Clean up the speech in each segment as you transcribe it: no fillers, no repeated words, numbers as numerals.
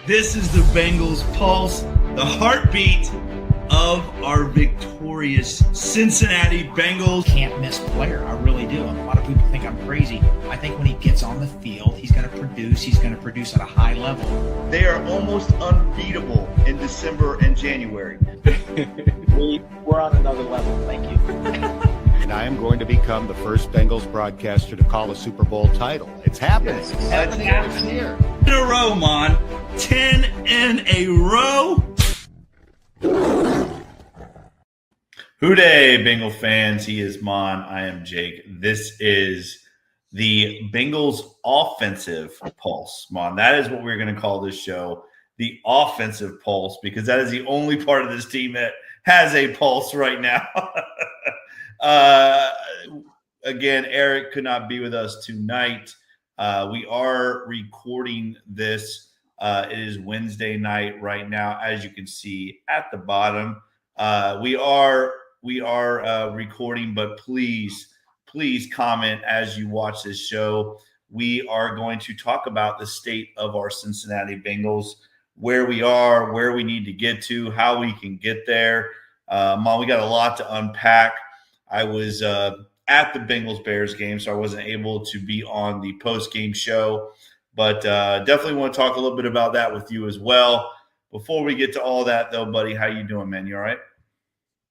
This is the Bengals Pulse, the heartbeat of our victorious Cincinnati Bengals. Can't miss player. I really do. And a lot of people think I'm crazy. I think when he gets on the field, he's going to produce. He's going to produce at a high level. They are almost unbeatable in December and January. We're on another level. Thank you. And I am going to become the first Bengals broadcaster to call a Super Bowl title. It's happening. It's happening this year. In a row, Mon. 10 in a row. Hooday, Bengal fans. He is Mon. I am Jake. This is the Bengals offensive pulse, Mon. That is what we're going to call this show, the offensive pulse, because that is the only part of this team that has a pulse right now. Again, Eric could not be with us tonight. We are recording this. It is Wednesday night right now, as you can see at the bottom. We are recording, but please comment as you watch this show. We are going to talk about the state of our Cincinnati Bengals, where we are, where we need to get to, how we can get there. Mom, we got a lot to unpack. I was at the Bengals-Bears game, so I wasn't able to be on the post-game show. But definitely want to talk a little bit about that with you as well. Before we get to all that, though, buddy, how you doing, man? You all right?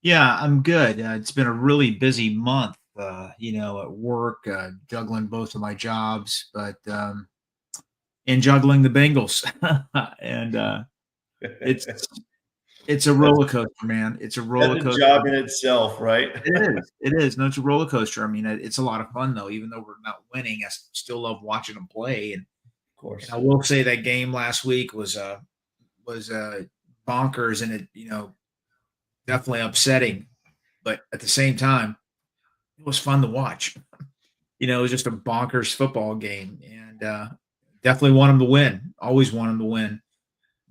Yeah, I'm good. It's been a really busy month, at work, juggling both of my jobs, but and juggling the Bengals. And it's a roller coaster, man. It's a roller coaster. That's a job in itself, right? It is. No, it's a roller coaster. I mean, it's a lot of fun, though. Even though we're not winning, I still love watching them play. And Of course. And I will say that game last week was bonkers, and it definitely upsetting, but at the same time, it was fun to watch. It was just a bonkers football game, and definitely want them to win. Always want them to win,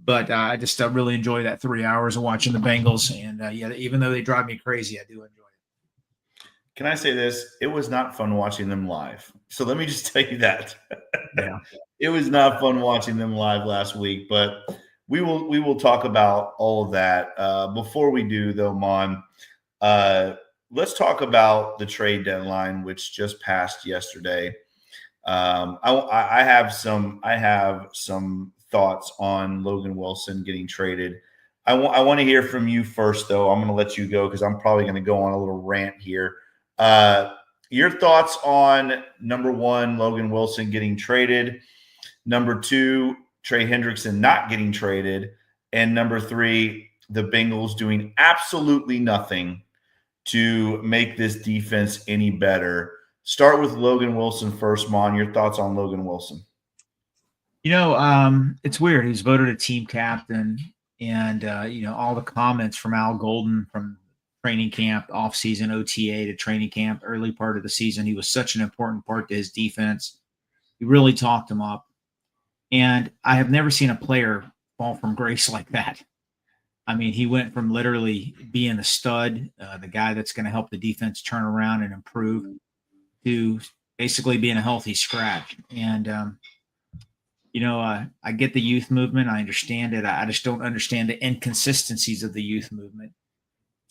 but I just really enjoy that 3 hours of watching the Bengals, and even though they drive me crazy, I do enjoy it. Can I say this? It was not fun watching them live. So let me just tell you that. Yeah. It was not fun watching them live last week, but we will talk about all of that. Before we do, though, Mon, let's talk about the trade deadline, which just passed yesterday. I have some thoughts on Logan Wilson getting traded. I want to hear from you first, though. I'm going to let you go because I'm probably going to go on a little rant here. Your thoughts on, number one, Logan Wilson getting traded, number two, Trey Hendrickson not getting traded, and number three, the Bengals doing absolutely nothing to make this defense any better. Start with Logan Wilson first, Mon. Your thoughts on Logan Wilson? It's weird. He was voted a team captain, and all the comments from Al Golden from training camp, off-season OTA to training camp, early part of the season. He was such an important part to his defense. He really talked him up. And I have never seen a player fall from grace like that. I mean, he went from literally being the stud, the guy that's going to help the defense turn around and improve, to basically being a healthy scratch. And, I get the youth movement. I understand it. I just don't understand the inconsistencies of the youth movement.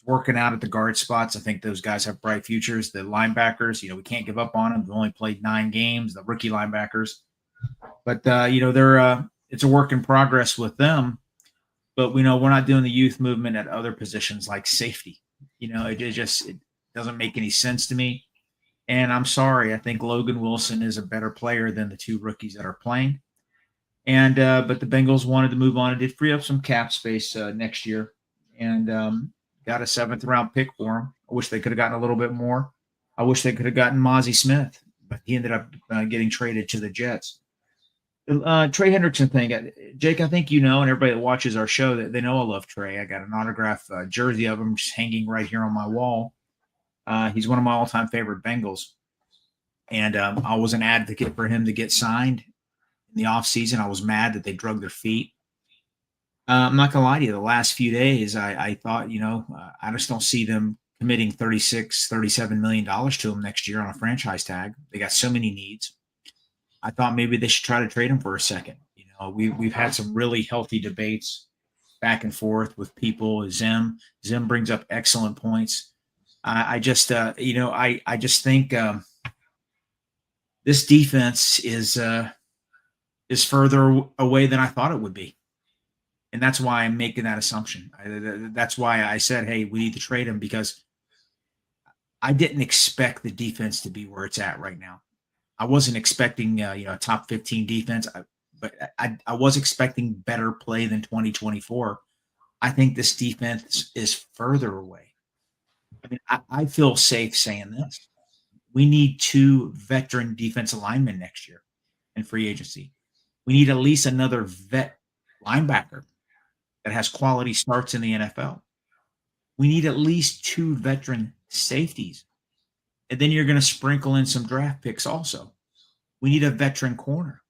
Working out at the guard spots, I think those guys have bright futures. The linebackers, we can't give up on them. They've only played 9 games, the rookie linebackers. But, they're it's a work in progress with them. But, we're not doing the youth movement at other positions like safety. It doesn't make any sense to me. And I'm sorry. I think Logan Wilson is a better player than the 2 rookies that are playing. And but the Bengals wanted to move on and did free up some cap space next year, and got a 7th-round pick for him. I wish they could have gotten a little bit more. I wish they could have gotten Mozzie Smith, but he ended up getting traded to the Jets. Trey Hendrickson thing, Jake, I think and everybody that watches our show, that they know I love Trey. I got an autograph jersey of him just hanging right here on my wall. He's one of my all-time favorite Bengals. And I was an advocate for him to get signed in the offseason. I was mad that they drug their feet. I'm not going to lie to you. The last few days, I thought, I just don't see them committing $37 million to him next year on a franchise tag. They got so many needs. I thought maybe they should try to trade him for a second. We've had some really healthy debates back and forth with people. Zim brings up excellent points. I just think this defense is further away than I thought it would be, and that's why I'm making that assumption. That's why I said, "Hey, we need to trade him," because I didn't expect the defense to be where it's at right now. I wasn't expecting a top 15 defense, but I was expecting better play than 2024. I think this defense is further away. I mean, I feel safe saying this. We need 2 veteran defensive linemen next year in free agency. We need at least another vet linebacker that has quality starts in the NFL. We need at least 2 veteran safeties. And then you're going to sprinkle in some draft picks also. We need a veteran corner.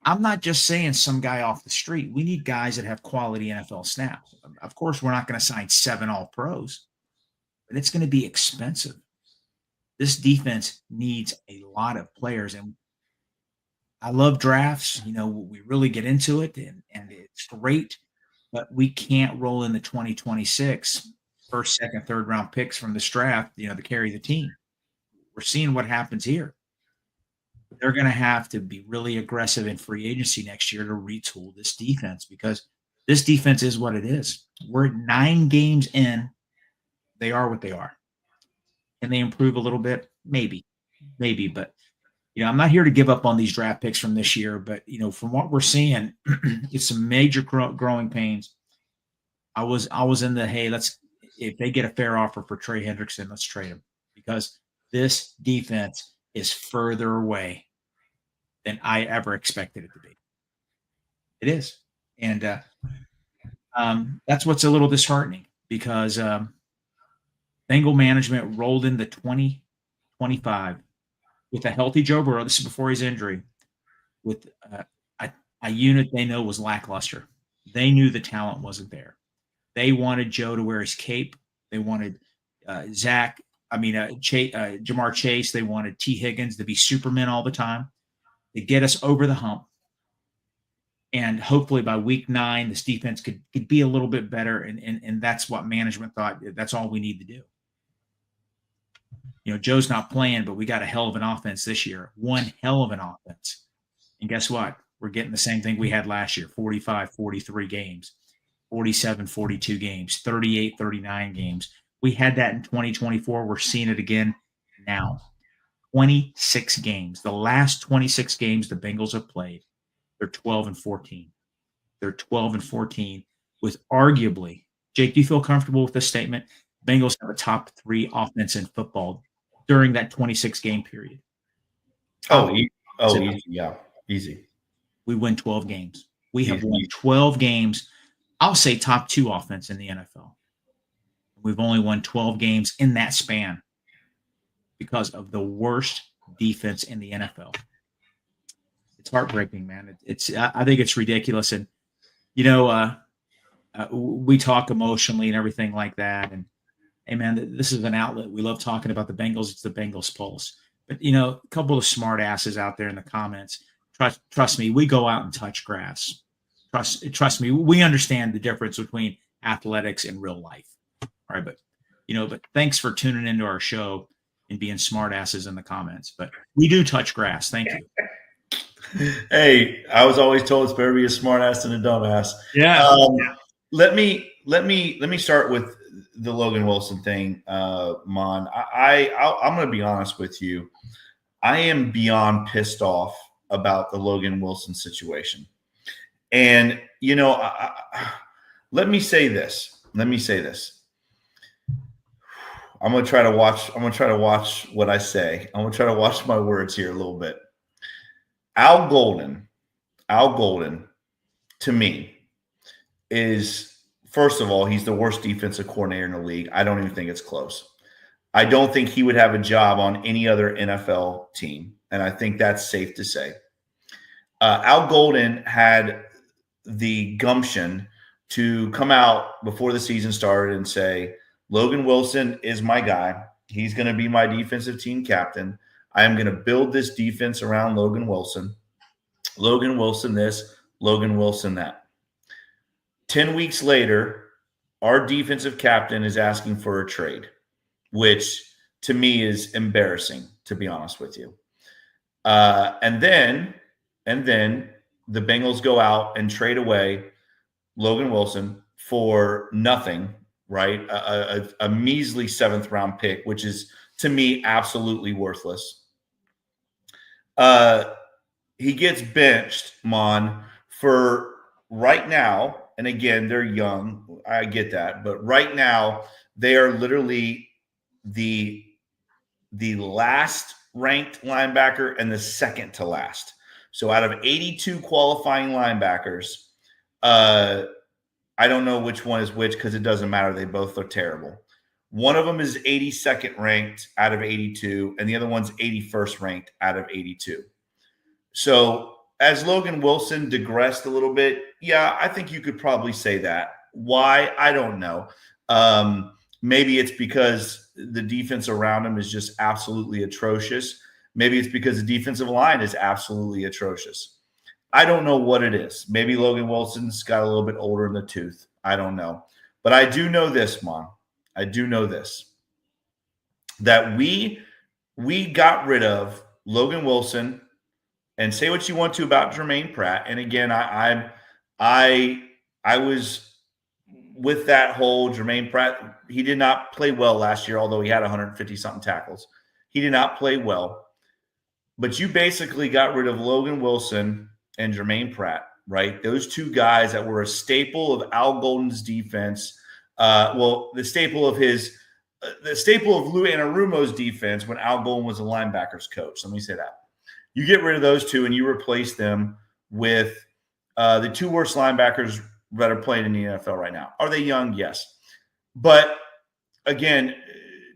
I'm not just saying some guy off the street. We need guys that have quality NFL snaps. Of course, we're not going to sign 7 All-Pros, but it's going to be expensive. This defense needs a lot of players, and I love drafts. We really get into it, and it's great, but we can't roll in the 2026 first, second, third round picks from this draft, to carry the team. We're seeing what happens here. They're going to have to be really aggressive in free agency next year to retool this defense, because this defense is what it is. We're 9 games in. They are what they are. Can they improve a little bit? Maybe. But, I'm not here to give up on these draft picks from this year, but, from what we're seeing, it's some major growing pains. I was in the, hey, if they get a fair offer for Trey Hendrickson, let's trade him, because this defense is further away than I ever expected it to be. It is. And that's what's a little disheartening, because Bengal management rolled into 2025 with a healthy Joe Burrow. This is before his injury, with a unit they know was lackluster. They knew the talent wasn't there. They wanted Joe to wear his cape. They wanted Jamar Chase. They wanted T. Higgins to be Superman all the time, to get us over the hump. And hopefully by week 9, this defense could be a little bit better. And that's what management thought. That's all we need to do. Joe's not playing, but we got a hell of an offense this year. One hell of an offense. And guess what? We're getting the same thing we had last year, 45, 43 games, 47, 42 games, 38, 39 games. We had that in 2024. We're seeing it again now. 26 games. The last 26 games the Bengals have played, they're 12-14. They're 12-14 with arguably, Jake, do you feel comfortable with this statement? Bengals have a top 3 offense in football during that 26-game period. Easy. Yeah, easy. We win 12 games. We have won 12 games. I'll say top 2 offense in the NFL. We've only won 12 games in that span because of the worst defense in the NFL. It's heartbreaking, man. I think it's ridiculous. And, we talk emotionally and everything like that. And, hey, man, this is an outlet. We love talking about the Bengals. It's the Bengals Pulse. But, a couple of smart asses out there in the comments, trust me, we go out and touch grass. Trust me, we understand the difference between athletics and real life. All right, but thanks for tuning into our show and being smart asses in the comments. But we do touch grass. Thank you. Hey, I was always told it's better to be a smart ass than a dumb ass. Yeah. Let me start with the Logan Wilson thing, Mon. I'm going to be honest with you. I am beyond pissed off about the Logan Wilson situation. And, let me say this. I'm going to try to watch what I say. I'm going to try to watch my words here a little bit. Al Golden, to me, is, first of all, he's the worst defensive coordinator in the league. I don't even think it's close. I don't think he would have a job on any other NFL team, and I think that's safe to say. Al Golden had the gumption to come out before the season started and say, Logan Wilson is my guy. He's going to be my defensive team captain. I am going to build this defense around Logan Wilson. Logan Wilson this, Logan Wilson that. 10 weeks later, our defensive captain is asking for a trade, which to me is embarrassing, to be honest with you. And then the Bengals go out and trade away Logan Wilson for nothing, right? A measly 7th round pick, which is to me absolutely worthless. He gets benched, Mon, for right now. And again, they're young. I get that. But right now, they are literally the last ranked linebacker and the second to last. So out of 82 qualifying linebackers, I don't know which one is which because it doesn't matter. They both are terrible. One of them is 82nd ranked out of 82, and the other one's 81st ranked out of 82. So as Logan Wilson digressed a little bit, yeah, I think you could probably say that. Why? I don't know. Maybe it's because the defense around him is just absolutely atrocious. Maybe it's because the defensive line is absolutely atrocious. I don't know what it is. Maybe Logan Wilson's got a little bit older in the tooth. I don't know. But I do know this, Mom. I do know this. That we got rid of Logan Wilson, and say what you want to about Jermaine Pratt. And again, I was with that whole Jermaine Pratt. He did not play well last year, although he had 150-something tackles. He did not play well. But you basically got rid of Logan Wilson and Jermaine Pratt, right? Those two guys that were a staple of Al Golden's defense. The staple of Lou Anarumo's defense when Al Golden was a linebackers coach. Let me say that. You get rid of those two and you replace them with the two worst linebackers that are playing in the NFL right now. Are they young? Yes. But again,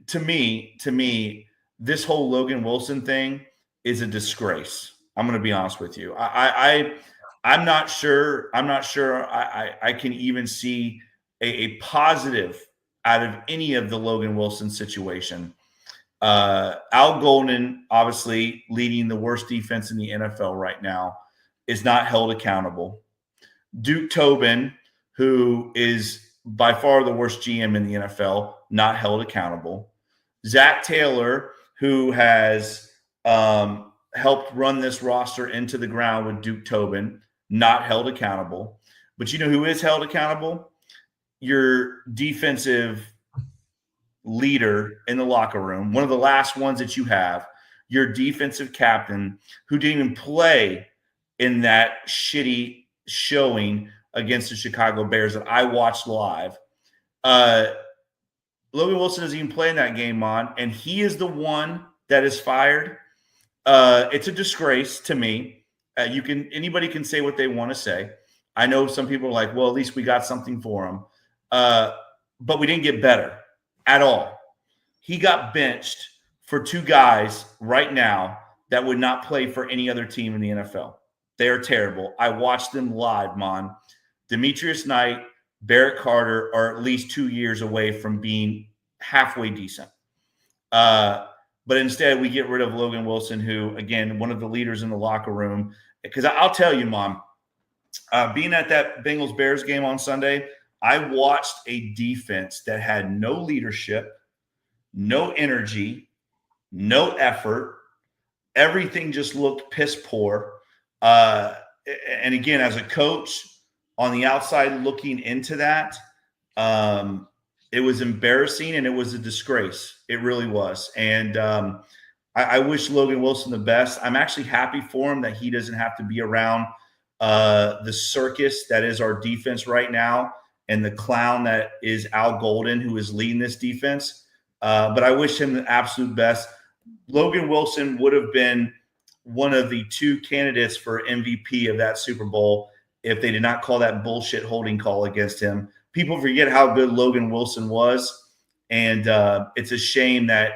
to me, this whole Logan Wilson thing is a disgrace. I'm going to be honest with you. I'm not sure. I can even see a positive out of any of the Logan Wilson situation. Al Golden, obviously leading the worst defense in the NFL right now, is not held accountable. Duke Tobin, who is by far the worst GM in the NFL, not held accountable. Zach Taylor, who has helped run this roster into the ground with Duke Tobin, not held accountable. But you know who is held accountable? Your defensive leader in the locker room, one of the last ones that you have, your defensive captain, who didn't even play in that shitty showing against the Chicago Bears that I watched live. Logan Wilson doesn't even play in that game, and he is the one that is fired. It's a disgrace to me. Anybody can say what they want to say. I know some people are like, well, at least we got something for him. But we didn't get better at all. He got benched for two guys right now that would not play for any other team in the NFL. They are terrible. I watched them live, Mon. Demetrius Knight, Barrett Carter are at least 2 years away from being halfway decent. But instead, we get rid of Logan Wilson, who, again, one of the leaders in the locker room. Because I'll tell you, Mom, being at that Bengals-Bears game on Sunday, I watched a defense that had no leadership, no energy, no effort. Everything just looked piss poor. And again, as a coach on the outside looking into that, it was embarrassing and it was a disgrace. It really was. And I wish Logan Wilson the best. I'm actually happy for him that he doesn't have to be around the circus that is our defense right now and the clown that is Al Golden, who is leading this defense. But I wish him the absolute best. Logan Wilson would have been one of the two candidates for MVP of that Super Bowl if they did not call that bullshit holding call against him. People forget how good Logan Wilson was, and it's a shame that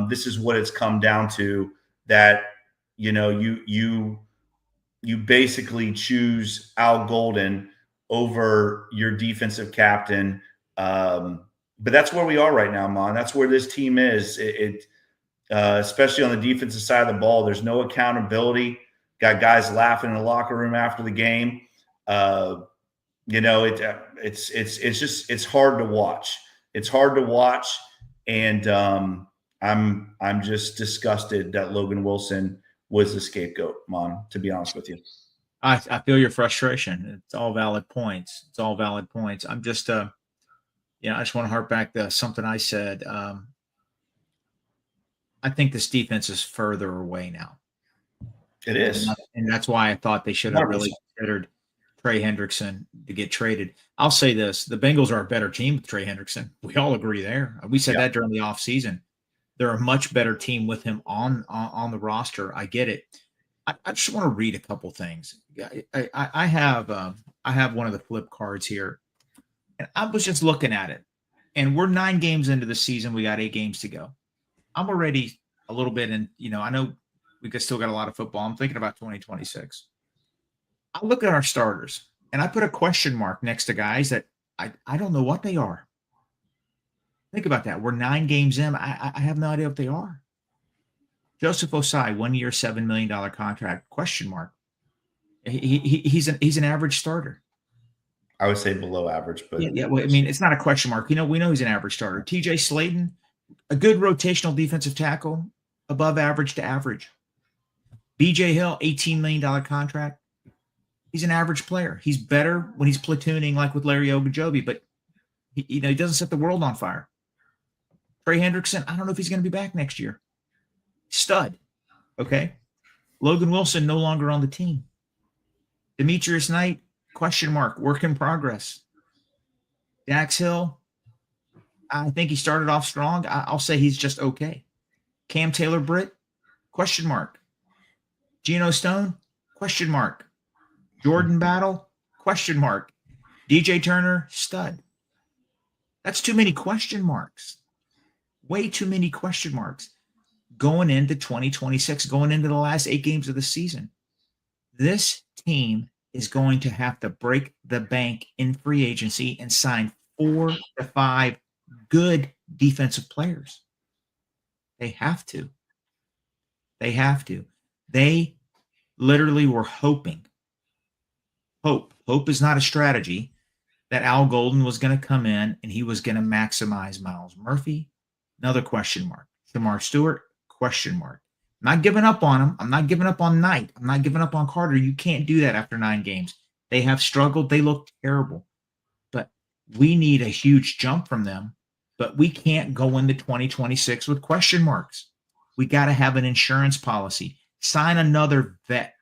this is what it's come down to, that you basically choose Al Golden over your defensive captain. But that's where we are right now, Mon. That's where this team is. Especially on the defensive side of the ball, there's no accountability. got guys laughing in the locker room after the game. It's hard to watch. It's hard to watch, and I'm just disgusted that Logan Wilson was the scapegoat, Mon, to be honest with you. I feel your frustration. It's all valid points. I'm just, I just want to harp back to something I said. I think this defense is further away now. It is. And that's why I thought they should have 100%. really considered Trey Hendrickson to get traded. I'll say this. The Bengals are a better team with Trey Hendrickson. We all agree there. We said that during the offseason. They're a much better team with him on the roster. I get it. I just want to read a couple things. I have one of the flip cards here, and I was just looking at it. And we're 9 games into the season. We got 8 games to go. I'm already a little bit in, I know we still got a lot of football. I'm thinking about 2026. I look at our starters, and I put a question mark next to guys that I don't know what they are. Think about that. We're 9 games in. I have no idea what they are. Joseph Osai, 1 year, $7 million contract, question mark. He's an average starter. I would say below average, but well, I mean, it's not a question mark. We know he's an average starter. TJ Slaton, a good rotational defensive tackle, above average to average. BJ Hill, $18 million contract. He's an average player. He's better when he's platooning like with Larry Ogunjobi, but he doesn't set the world on fire. Trey Hendrickson, I don't know if he's going to be back next year. Stud. Okay. Logan Wilson no longer on the team. Demetrius Knight, question mark, work in progress. Dax Hill, I think he started off strong. I'll say he's just okay. Cam Taylor-Britt, question mark. Geno Stone, question mark. Jordan Battle, question mark. DJ Turner, stud. That's too many question marks. Way too many question marks. Going into 2026, going into the last 8 games of the season. This team is going to have to break the bank in free agency and sign 4 to 5 good defensive players. They have to. They literally were hoping. Hope is not a strategy, that Al Golden was going to come in and he was going to maximize Miles Murphy. Another question mark. Shamar Stewart, question mark. I'm not giving up on him. I'm not giving up on Knight. I'm not giving up on Carter. You can't do that after 9 games. They have struggled. They look terrible. But we need a huge jump from them. But we can't go into 2026 with question marks. We got to have an insurance policy. Sign another vet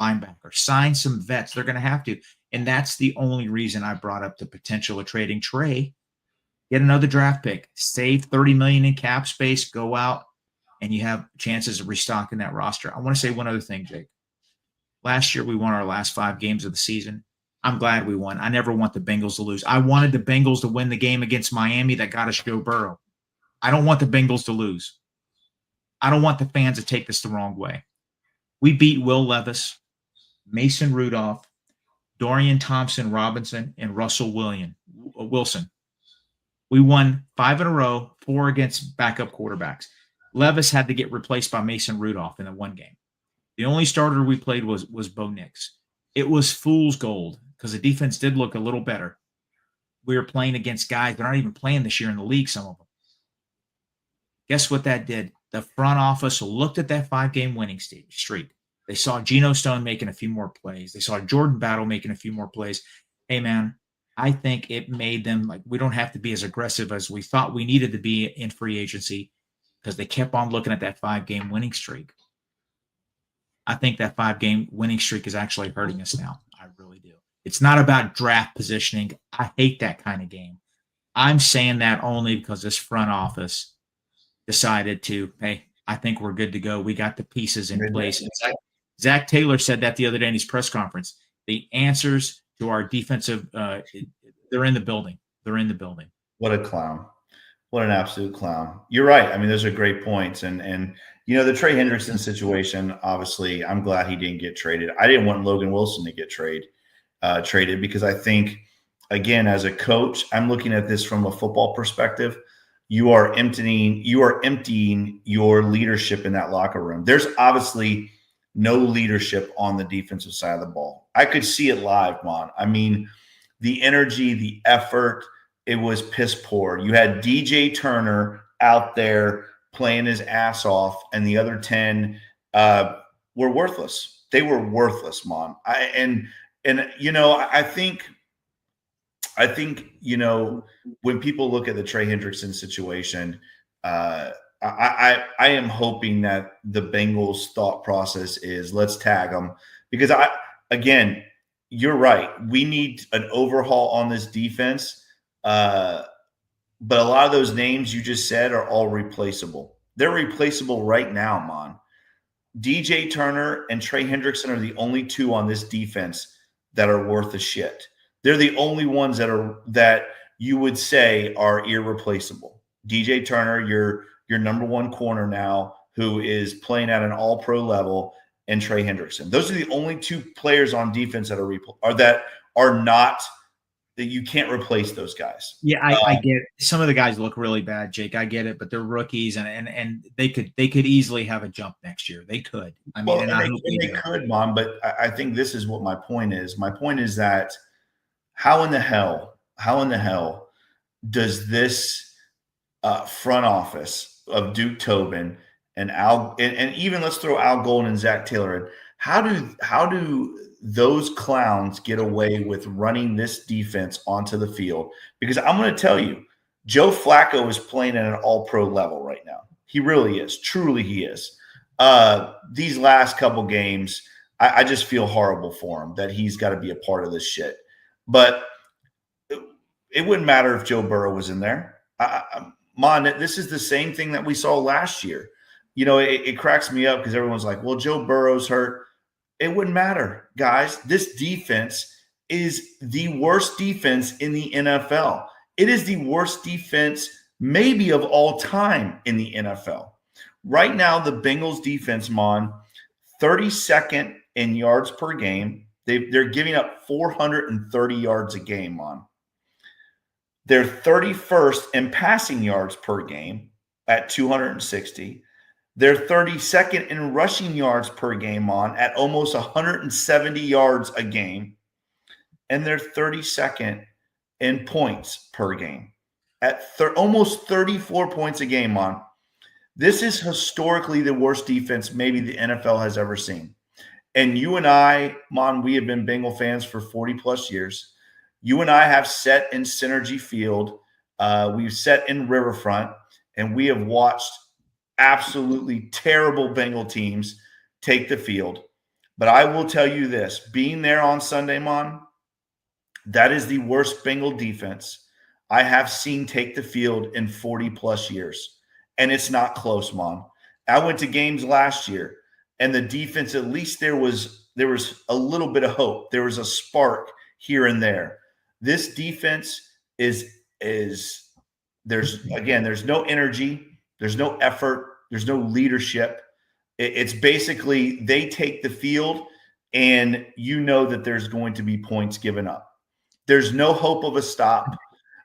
linebacker. Sign some vets. They're going to have to. And that's the only reason I brought up the potential of trading Trey. Get another draft pick. Save $30 million in cap space. Go out, and you have chances of restocking that roster. I want to say one other thing, Jake. Last year, we won our last 5 games of the season. I'm glad we won. I never want the Bengals to lose. I wanted the Bengals to win the game against Miami that got us Joe Burrow. I don't want the Bengals to lose. I don't want the fans to take this the wrong way. We beat Will Levis, Mason Rudolph, Dorian Thompson-Robinson, and Russell Wilson. We won 5 in a row, 4 against backup quarterbacks. Levis had to get replaced by Mason Rudolph in the 1 game. The only starter we played was Bo Nix. It was fool's gold because the defense did look a little better. We were playing against guys that aren't even playing this year in the league, some of them. Guess what that did? The front office looked at that 5-game winning streak. They saw Geno Stone making a few more plays. They saw Jordan Battle making a few more plays. Hey, man, I think it made them like we don't have to be as aggressive as we thought we needed to be in free agency because they kept on looking at that 5-game winning streak. I think that 5-game winning streak is actually hurting us now. I really do. It's not about draft positioning. I hate that kind of game. I'm saying that only because this front office decided to, hey, I think we're good to go. We got the pieces in place. Zach Taylor said that the other day in his press conference. The answers to our defensive, they're in the building. They're in the building. What a clown. What an absolute clown. You're right. I mean, those are great points. And the Trey Hendrickson situation, obviously, I'm glad he didn't get traded. I didn't want Logan Wilson to get traded because I think, again, as a coach, I'm looking at this from a football perspective. You are emptying your leadership in that locker room. There's obviously no leadership on the defensive side of the ball. I could see it live, Mon. I mean, the energy, the effort, it was piss poor. You had DJ Turner out there playing his ass off, and the other 10 were worthless. They were worthless, Mon. I think when people look at the Trey Hendrickson situation, I am hoping that the Bengals' thought process is let's tag them, because you're right. We need an overhaul on this defense. But a lot of those names you just said are all replaceable. They're replaceable right now, Mon. DJ Turner and Trey Hendrickson are the only two on this defense that are worth a shit. They're the only ones that you would say are irreplaceable. DJ Turner, your number one corner now, who is playing at an all-pro level, and Trey Hendrickson. Those are the only two players on defense that are not that you can't replace those guys. Yeah, I get it. Some of the guys look really bad, Jake. I get it, but they're rookies, and they could easily have a jump next year. They could. I mean, they could, Mom. But I think this is what my point is. My point is that how in the hell does this front office of Duke Tobin and Al and even let's throw Al Golden and Zach Taylor in? How do those clowns get away with running this defense onto the field? Because I'm going to tell you, Joe Flacco is playing at an all-pro level right now. He really is. Truly he is. These last couple games, I just feel horrible for him that he's got to be a part of this shit. But it wouldn't matter if Joe Burrow was in there. This is the same thing that we saw last year. It cracks me up because everyone's like, well, Joe Burrow's hurt. It wouldn't matter, guys. This defense is the worst defense in the NFL. It is the worst defense maybe of all time in the NFL. Right now, the Bengals defense, 32nd in yards per game. They're giving up 430 yards a game, They're 31st in passing yards per game at 260. They're 32nd in rushing yards per game at almost 170 yards a game. And they're 32nd in points per game at almost 34 points a game. This is historically the worst defense maybe the NFL has ever seen. And you and I, we have been Bengal fans for 40 plus years. You and I have sat in Synergy Field. We've sat in Riverfront, and we have watched absolutely terrible Bengal teams take the field. But I will tell you this, being there on Sunday, that is the worst Bengal defense I have seen take the field in 40 plus years. And it's not close, I went to games last year, and the defense, at least there was a little bit of hope. There was a spark here and there. This defense there's no energy. There's no effort. There's no leadership. It's basically they take the field and that there's going to be points given up. There's no hope of a stop.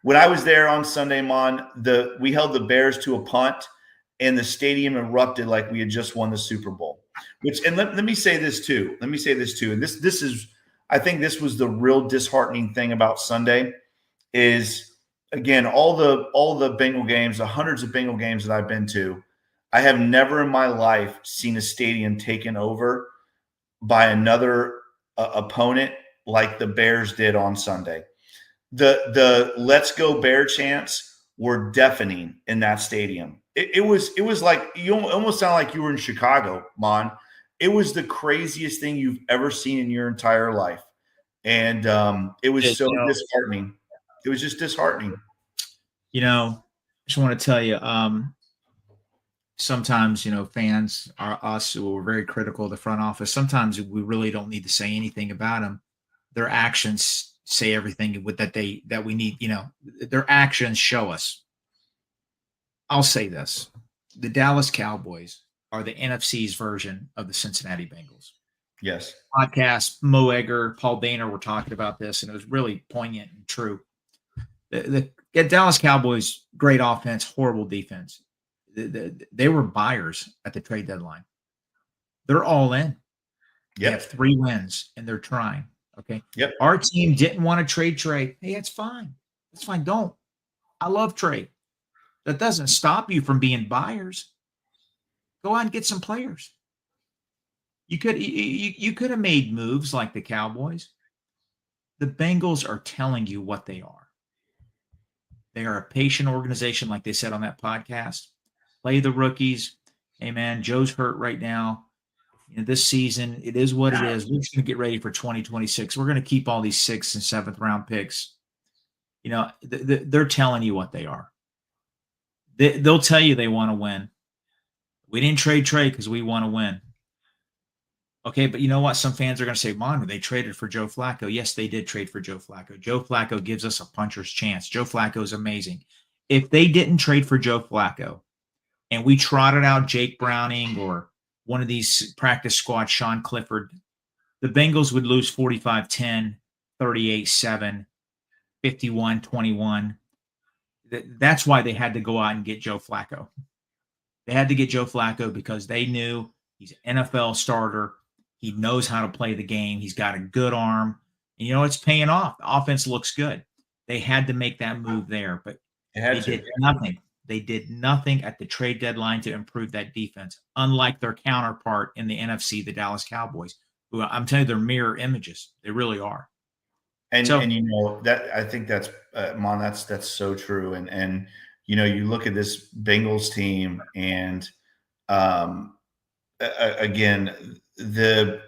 When I was there on Sunday, we held the Bears to a punt and the stadium erupted like we had just won the Super Bowl. Let me say this too. And this is, I think this was the real disheartening thing about Sunday is, again, all the Bengal games, the hundreds of Bengal games that I've been to, I have never in my life seen a stadium taken over by another opponent like the Bears did on Sunday. The "Let's Go Bear" chants were deafening in that stadium. It was like you almost sound like you were in Chicago, It was the craziest thing you've ever seen in your entire life, and it was disheartening. It was just disheartening. I just want to tell you, sometimes, fans are us who are very critical of the front office. Sometimes we really don't need to say anything about them. Their actions say everything that we need. Their actions show us. I'll say this. The Dallas Cowboys are the NFC's version of the Cincinnati Bengals. Yes. Podcast, Mo Egger, Paul Dana were talking about this, and it was really poignant and true. The Dallas Cowboys, great offense, horrible defense. They were buyers at the trade deadline. They're all in. They have 3 wins, and they're trying. Okay. Yep. Our team didn't want to trade Trey. Hey, that's fine. That's fine. Don't. I love Trey. That doesn't stop you from being buyers. Go out and get some players. You could have made moves like the Cowboys. The Bengals are telling you what they are. They are a patient organization, like they said on that podcast. Play the rookies. Hey, man, Joe's hurt right now. This season, it is what it is. We're just going to get ready for 2026. We're going to keep all these 6th and 7th round picks. They're telling you what they are. They'll tell you they want to win. We didn't trade Trey because we want to win. Okay, but you know what? Some fans are going to say, Mon, they traded for Joe Flacco. Yes, they did trade for Joe Flacco. Joe Flacco gives us a puncher's chance. Joe Flacco is amazing. If they didn't trade for Joe Flacco and we trotted out Jake Browning or one of these practice squad, Sean Clifford, the Bengals would lose 45-10, 38-7, 51-21. That's why they had to go out and get Joe Flacco. They had to get Joe Flacco because they knew he's an NFL starter. He knows how to play the game. He's got a good arm. And, it's paying off. The offense looks good. They had to make that move there, but they did nothing. They did nothing at the trade deadline to improve that defense, unlike their counterpart in the NFC, the Dallas Cowboys, who I'm telling you, they're mirror images. They really are. And that I think that's Mon, that's so true. And you look at this Bengals team, and again, the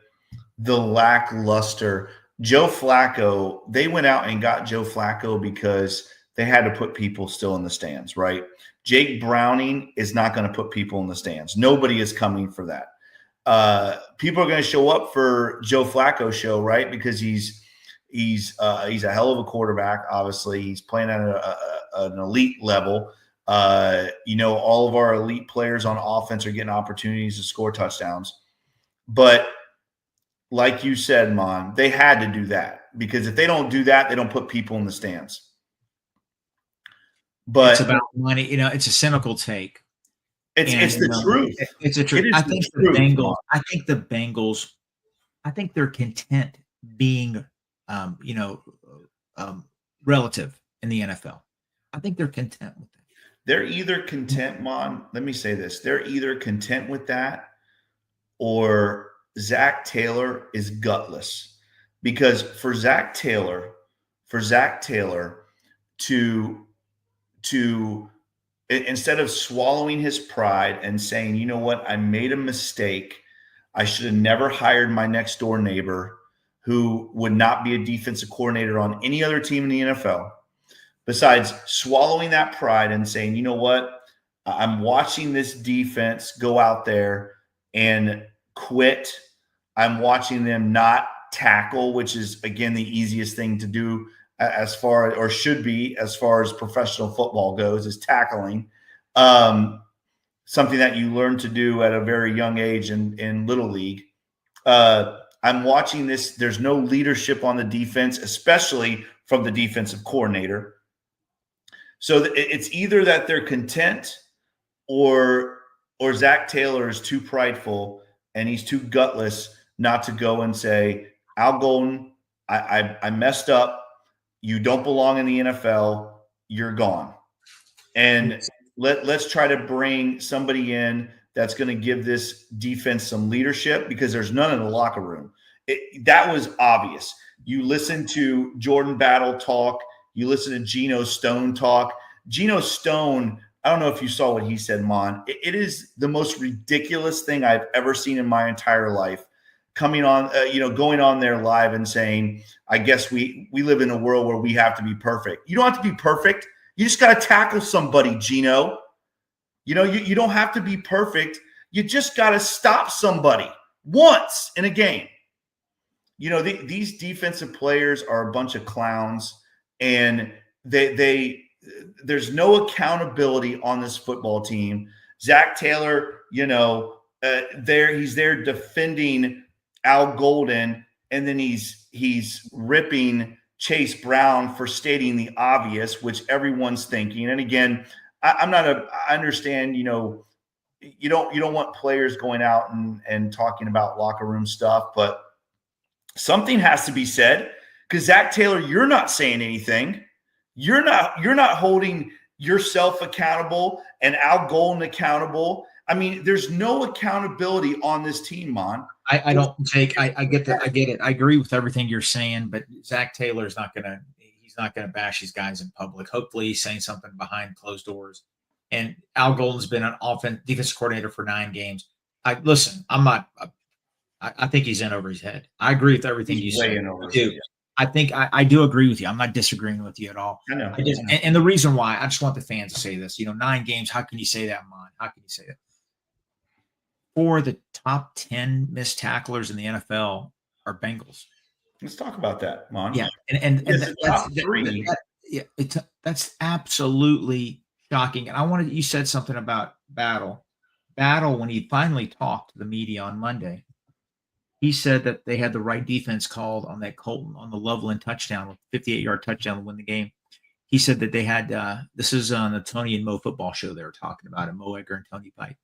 lackluster Joe Flacco. They went out and got Joe Flacco because they had to put people still in the stands, right? Jake Browning is not going to put people in the stands. Nobody is coming for that. People are going to show up for Joe Flacco show, right? Because he's a hell of a quarterback. Obviously, he's playing at an elite level. All of our elite players on offense are getting opportunities to score touchdowns. But like you said, Mon, they had to do that because if they don't do that, they don't put people in the stands. But it's about money. It's a cynical take. It's the truth. It's a truth. I think the Bengals. I think they're content being, relative in the NFL. I think they're content with that. They're either content, Mon. Let me say this: they're either content with that, or Zach Taylor is gutless. Because for Zach Taylor to instead of swallowing his pride and saying, you know what, I made a mistake. I should have never hired my next door neighbor who would not be a defensive coordinator on any other team in the NFL. Besides swallowing that pride and saying, you know what, I'm watching this defense go out there and quit. I'm watching them not tackle, which is, again, the easiest thing to do as far as professional football goes, is tackling. Something that you learn to do at a very young age in Little League. I'm watching this. There's no leadership on the defense, especially from the defensive coordinator. So it's either that they're content or Zach Taylor is too prideful and he's too gutless not to go and say, Al Golden, I messed up. You don't belong in the NFL. You're gone. And let's try to bring somebody in that's going to give this defense some leadership, because there's none in the locker room. That was obvious. You listen to Jordan Battle talk. You listen to Geno Stone talk. Geno Stone, I don't know if you saw what he said, Mon. It is the most ridiculous thing I've ever seen in my entire life. Coming on, going on there live and saying, I guess we live in a world where we have to be perfect. You don't have to be perfect. You just got to tackle somebody, Geno. You don't have to be perfect. You just got to stop somebody once in a game. These defensive players are a bunch of clowns, and there's no accountability on this football team. Zach Taylor, he's there defending Al Golden, and then he's ripping Chase Brown for stating the obvious, which everyone's thinking. And again, I understand, you don't want players going out and talking about locker room stuff, but something has to be said because Zach Taylor, you're not saying anything. You're not holding yourself accountable and Al Golden accountable. I mean, there's no accountability on this team, Mon. I don't take. I get that. I get it. I agree with everything you're saying, but Zach Taylor is not gonna. He's not gonna bash these guys in public. Hopefully, he's saying something behind closed doors. And Al Golden's been an defensive coordinator for 9 games. Listen. I'm not. I think he's in over his head. I agree with everything you say. I think I do agree with you. I'm not disagreeing with you at all. I know. And the reason why, I just want the fans to say this. 9 games. How can you say that, Mon? How can you say that? 4 of the top 10 missed tacklers in the NFL are Bengals. Let's talk about that, Mon. Yeah, and top 3. That's absolutely shocking. And you said something about Battle, when he finally talked to the media on Monday, he said that they had the right defense called on that Colton on the Loveland touchdown, 58-yard touchdown to win the game. He said that they had this is on the Tony and Mo football show they were talking about it, Mo Egger and Tony Pike,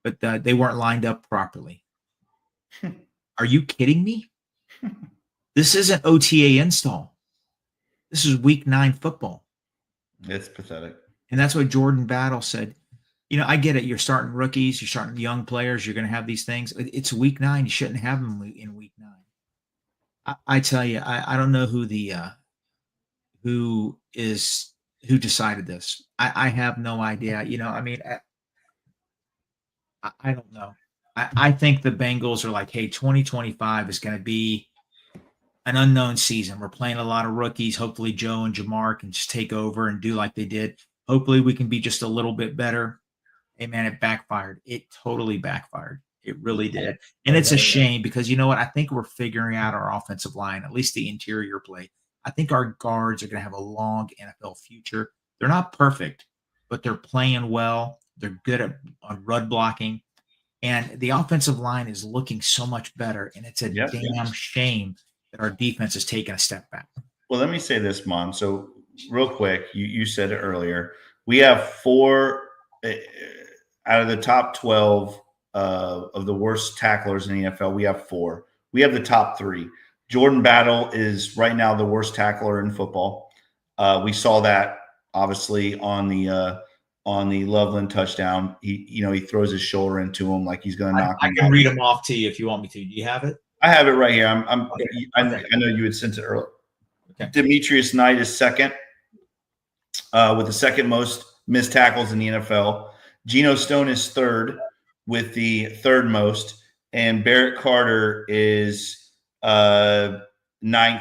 but they weren't lined up properly. Are you kidding me? This isn't OTA install. This is week 9 football. It's pathetic. And that's what Jordan Battle said. I get it. You're starting rookies. You're starting young players. You're going to have these things. It's week 9. You shouldn't have them in week 9. I tell you, I don't know who decided this. I have no idea. I don't know. I think the Bengals are like, hey, 2025 is going to be an unknown season. We're playing a lot of rookies. Hopefully Joe and Jamar can just take over and do like they did. Hopefully we can be just a little bit better. Hey, man, it backfired. It totally backfired. It really did. And it's a shame because you know what? I think we're figuring out our offensive line, at least the interior play. I think our guards are going to have a long NFL future. They're not perfect, but they're playing well. They're good on run blocking. And the offensive line is looking so much better. And it's a damn shame that our defense is taking a step back. Well, let me say this, Mon. So real quick, you said it earlier. We have 4 out of the top 12 of the worst tacklers in the NFL. We have 4. We have the top 3. Jordan Battle is right now the worst tackler in football. We saw that obviously on the Loveland touchdown. He throws his shoulder into him like he's going to knock him out. I can read them off to you if you want me to. Do you have it? I have it right here. I know you had sent it earlier. Okay. Demetrius Knight is second with the second most missed tackles in the NFL. Geno Stone is third with the third most, and Barrett Carter is 9th,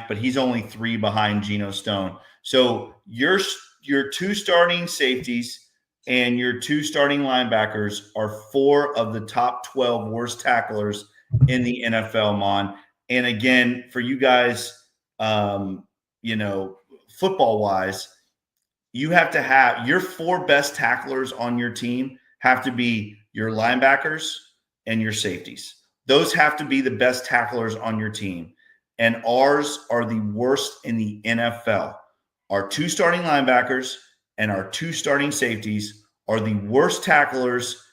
but he's only 3 behind Geno Stone. So your 2 starting safeties and your 2 starting linebackers are 4 of the top 12 worst tacklers in the NFL, Mon. And again, for you guys, football-wise, you have to have your 4 best tacklers on your team have to be your linebackers and your safeties. Those have to be the best tacklers on your team. And ours are the worst in the NFL. Our 2 starting linebackers and our 2 starting safeties are the worst tacklers,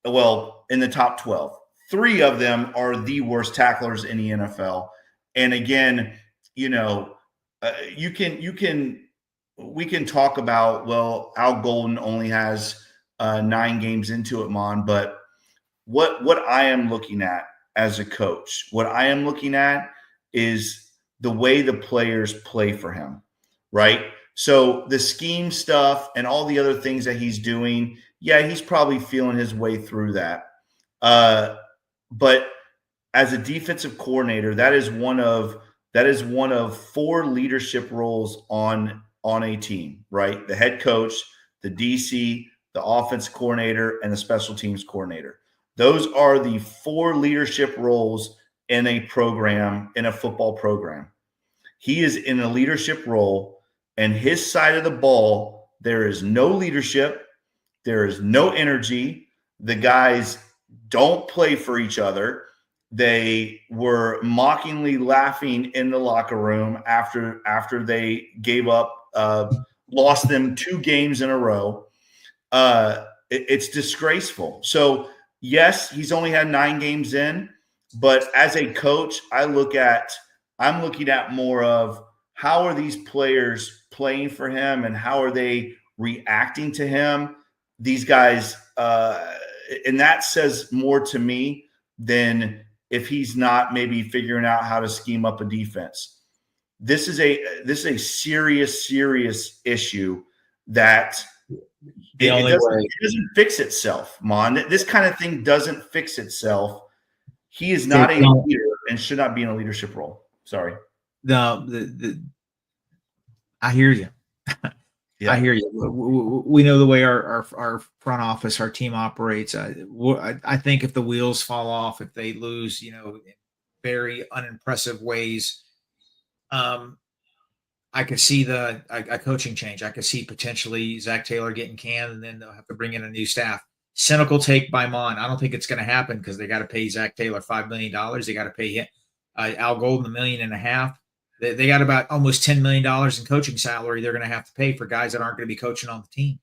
in the top 12. 3 of them are the worst tacklers in the NFL. And again, we can talk about, Al Golden only has 9 games into it, Mon, but what I am looking at as a coach, what I am looking at is the way the players play for him, right? So the scheme stuff and all the other things that he's doing, he's probably feeling his way through that. But as a defensive coordinator, that is one of 4 leadership roles on a team, right? The head coach, the DC, the offense coordinator, and the special teams coordinator. Those are the 4 leadership roles in a program, in a football program. He is in a leadership role, and his side of the ball, there is no leadership. There is no energy. The guys don't play for each other. They were mockingly laughing in the locker room after they gave up, lost them 2 games in a row. it's disgraceful. So yes, he's only had 9 games in, but as a coach, I'm looking at more of how are these players playing for him and how are they reacting to him. These guys, and that says more to me than if he's not maybe figuring out how to scheme up a defense. This is a serious issue that it doesn't fix itself, Mon. This kind of thing doesn't fix itself. He is not a leader and should not be in a leadership role. Sorry. I hear you. Yeah. I hear you. We know the way our front office, our team operates. I think if the wheels fall off, if they lose, in very unimpressive ways, I could see a coaching change. I could see potentially Zach Taylor getting canned, and then they'll have to bring in a new staff. Cynical take by Mon. I don't think it's going to happen because they got to pay Zach Taylor $5 million. They got to pay him, Al Golden $1.5 million. They got about almost $10 million in coaching salary they're going to have to pay for guys that aren't going to be coaching on the team.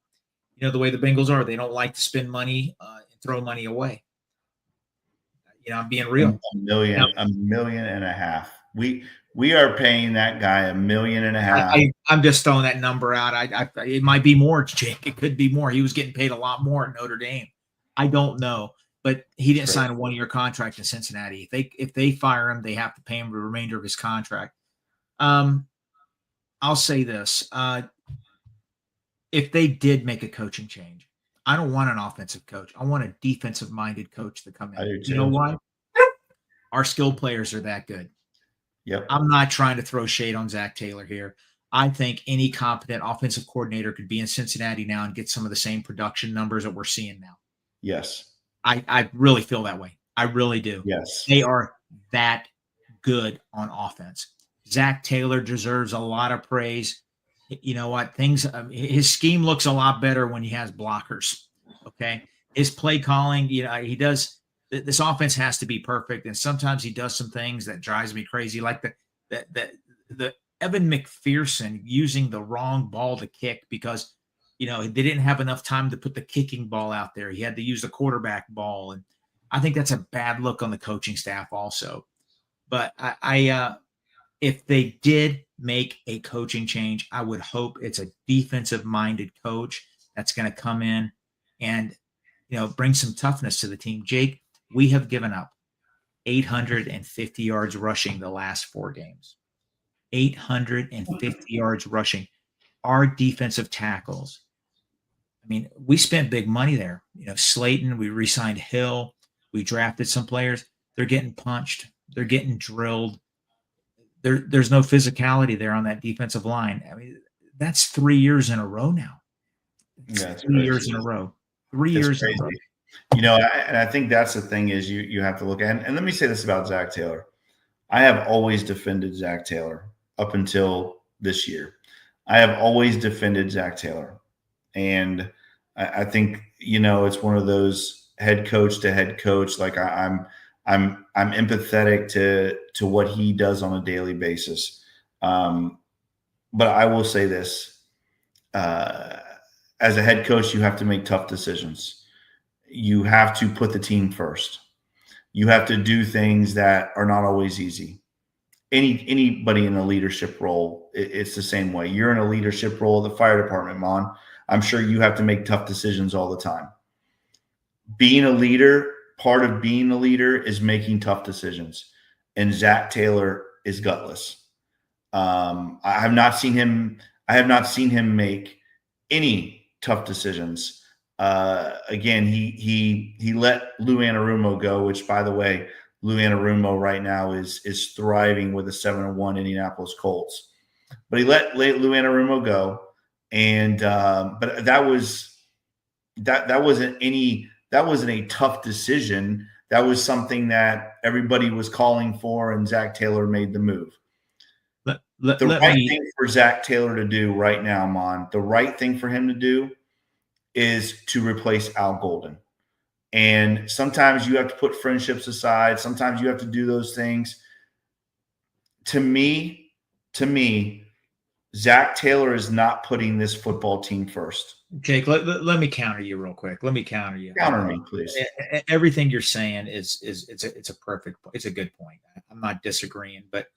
The way the Bengals are, they don't like to spend money and throw money away. I'm being real. $1.5 million. We are paying that guy $1.5 million. I'm just throwing that number out. It might be more, Jake. It could be more. He was getting paid a lot more at Notre Dame. I don't know, but he didn't sign a 1-year contract in Cincinnati. If they fire him, they have to pay him the remainder of his contract. I'll say this. If they did make a coaching change, I don't want an offensive coach. I want a defensive-minded coach to come in. I do too. You know why? Our skilled players are that good. Yep. I'm not trying to throw shade on Zach Taylor here. I think any competent offensive coordinator could be in Cincinnati now and get some of the same production numbers that we're seeing now. Yes. I really feel that way. I really do. Yes. They are that good on offense. Zach Taylor deserves a lot of praise. You know what? His scheme looks a lot better when he has blockers. Okay. His play calling, he does. This offense has to be perfect, and sometimes he does some things that drives me crazy, like the Evan McPherson using the wrong ball to kick because they didn't have enough time to put the kicking ball out there. He had to use the quarterback ball, and I think that's a bad look on the coaching staff also. But if they did make a coaching change, I would hope it's a defensive-minded coach that's going to come in and bring some toughness to the team. Jake, we have given up 850 yards rushing the last 4 games. 850 yards rushing. Our defensive tackles. We spent big money there. Slayton, we re-signed Hill. We drafted some players. They're getting punched. They're getting drilled. There's no physicality there on that defensive line. That's 3 years in a row now. Yeah, 3 years in a row. 3 years in a row. And I think that's the thing is you have to look at, and let me say this about Zach Taylor. I have always defended Zach Taylor up until this year. I have always defended Zach Taylor. And I think, it's one of those head coach to head coach. Like I'm empathetic to what he does on a daily basis. But I will say this, as a head coach, you have to make tough decisions. You have to put the team first. You have to do things that are not always easy. Anybody in a leadership role, it's the same way. You're in a leadership role at the fire department, Mon. I'm sure you have to make tough decisions all the time. Being a leader, part of being a leader is making tough decisions. And Zach Taylor is gutless. I have not seen him make any tough decisions. Again, he let Lou Anarumo go, which, by the way, Lou Anarumo right now is thriving with the 7-1 Indianapolis Colts. But he let Lou Anarumo go, and but that wasn't a tough decision. That was something that everybody was calling for, and Zach Taylor made the move. The right thing for Zach Taylor to do right now, Mon, the right thing for him to do is to replace Al Golden. And sometimes you have to put friendships aside. Sometimes you have to do those things. To me, Zach Taylor is not putting this football team first. Jake, let me counter you real quick. Let me counter you. Counter me, please. Everything you're saying is it's a good point. I'm not disagreeing, but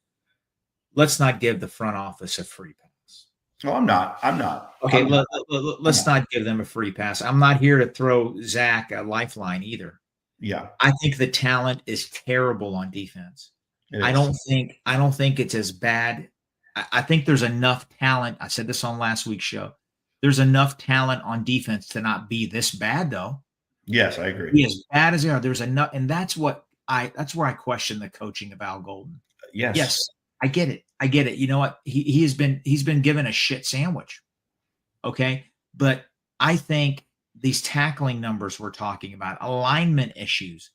let's not give the front office a free pass. No, I'm not. Okay, let's not give them a free pass. I'm not here to throw Zach a lifeline either. Yeah. I think the talent is terrible on defense. I don't think it's as bad. I think there's enough talent. I said this on last week's show. There's enough talent on defense to not be this bad, though. Yes, I agree. Be as bad as they are. There's enough, and that's where I question the coaching of Al Golden. Yes, I get it. You know what? He's been given a shit sandwich. Okay, but I think these tackling numbers we're talking about, alignment issues,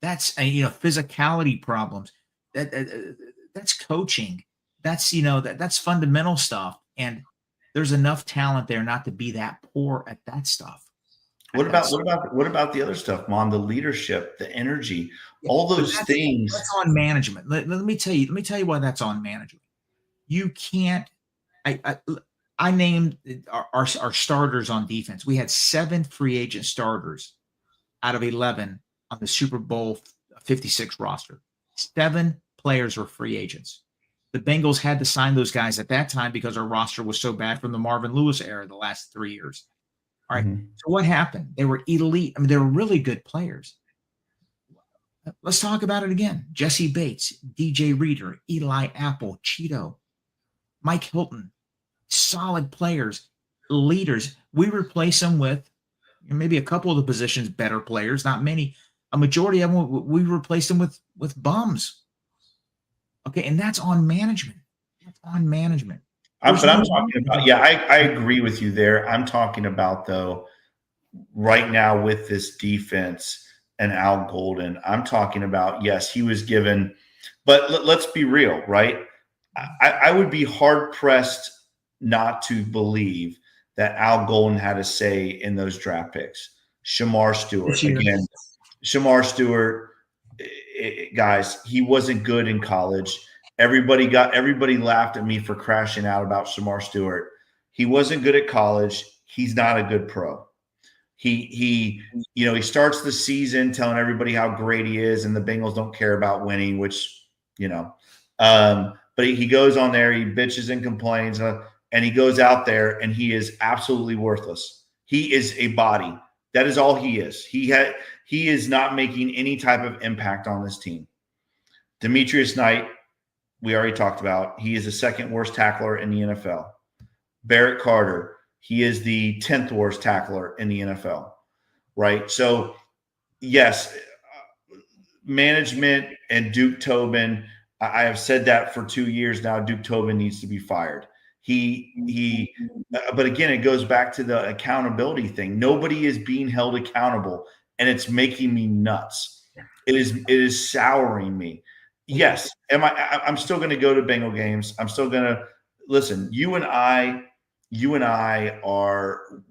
that's physicality problems. That's coaching. That's that's fundamental stuff, and there's enough talent there not to be that poor at that stuff. What about the other stuff, Mom? The leadership, the energy, all those things. That's on management. Let me tell you why that's on management. You can't. I named our starters on defense. We had 7 free agent starters out of 11 on the Super Bowl 56 roster. 7 players were free agents. The Bengals had to sign those guys at that time because our roster was so bad from the Marvin Lewis era the last 3 years. All right. Mm-hmm. So what happened? They were elite. I mean, they were really good players. Let's talk about it again. Jesse Bates, DJ Reader, Eli Apple, Cheeto, Mike Hilton, solid players, leaders. We replace them with maybe a couple of the positions better players, not many. A majority of them, we replace them with bums. Okay, and that's on management. That's on management. I'm talking about, I agree with you there. I'm talking about, though, right now with this defense and Al Golden, I'm talking about, yes, he was given, but let's be real, right? I would be hard-pressed not to believe that Al Golden had a say in those draft picks. Shamar Stewart, again, Shamar Stewart, guys, he wasn't good in college. Everybody laughed at me for crashing out about Shamar Stewart. He wasn't good at college. He's not a good pro. He starts the season telling everybody how great he is, and the Bengals don't care about winning, which, but he goes on there, he bitches and complains, and he goes out there and he is absolutely worthless. He is a body. That is all he is. He is not making any type of impact on this team. Demetrius Knight, we already talked about. He is the 2nd worst tackler in the NFL. Barrett Carter, he is the 10th worst tackler in the NFL, right? So, yes, management and Duke Tobin, I have said that for 2 years now. Duke Tobin needs to be fired. But again, it goes back to the accountability thing. Nobody is being held accountable, and it's making me nuts. It is souring me. Yes, I'm still going to go to Bengal games. I'm still going to listen. You and I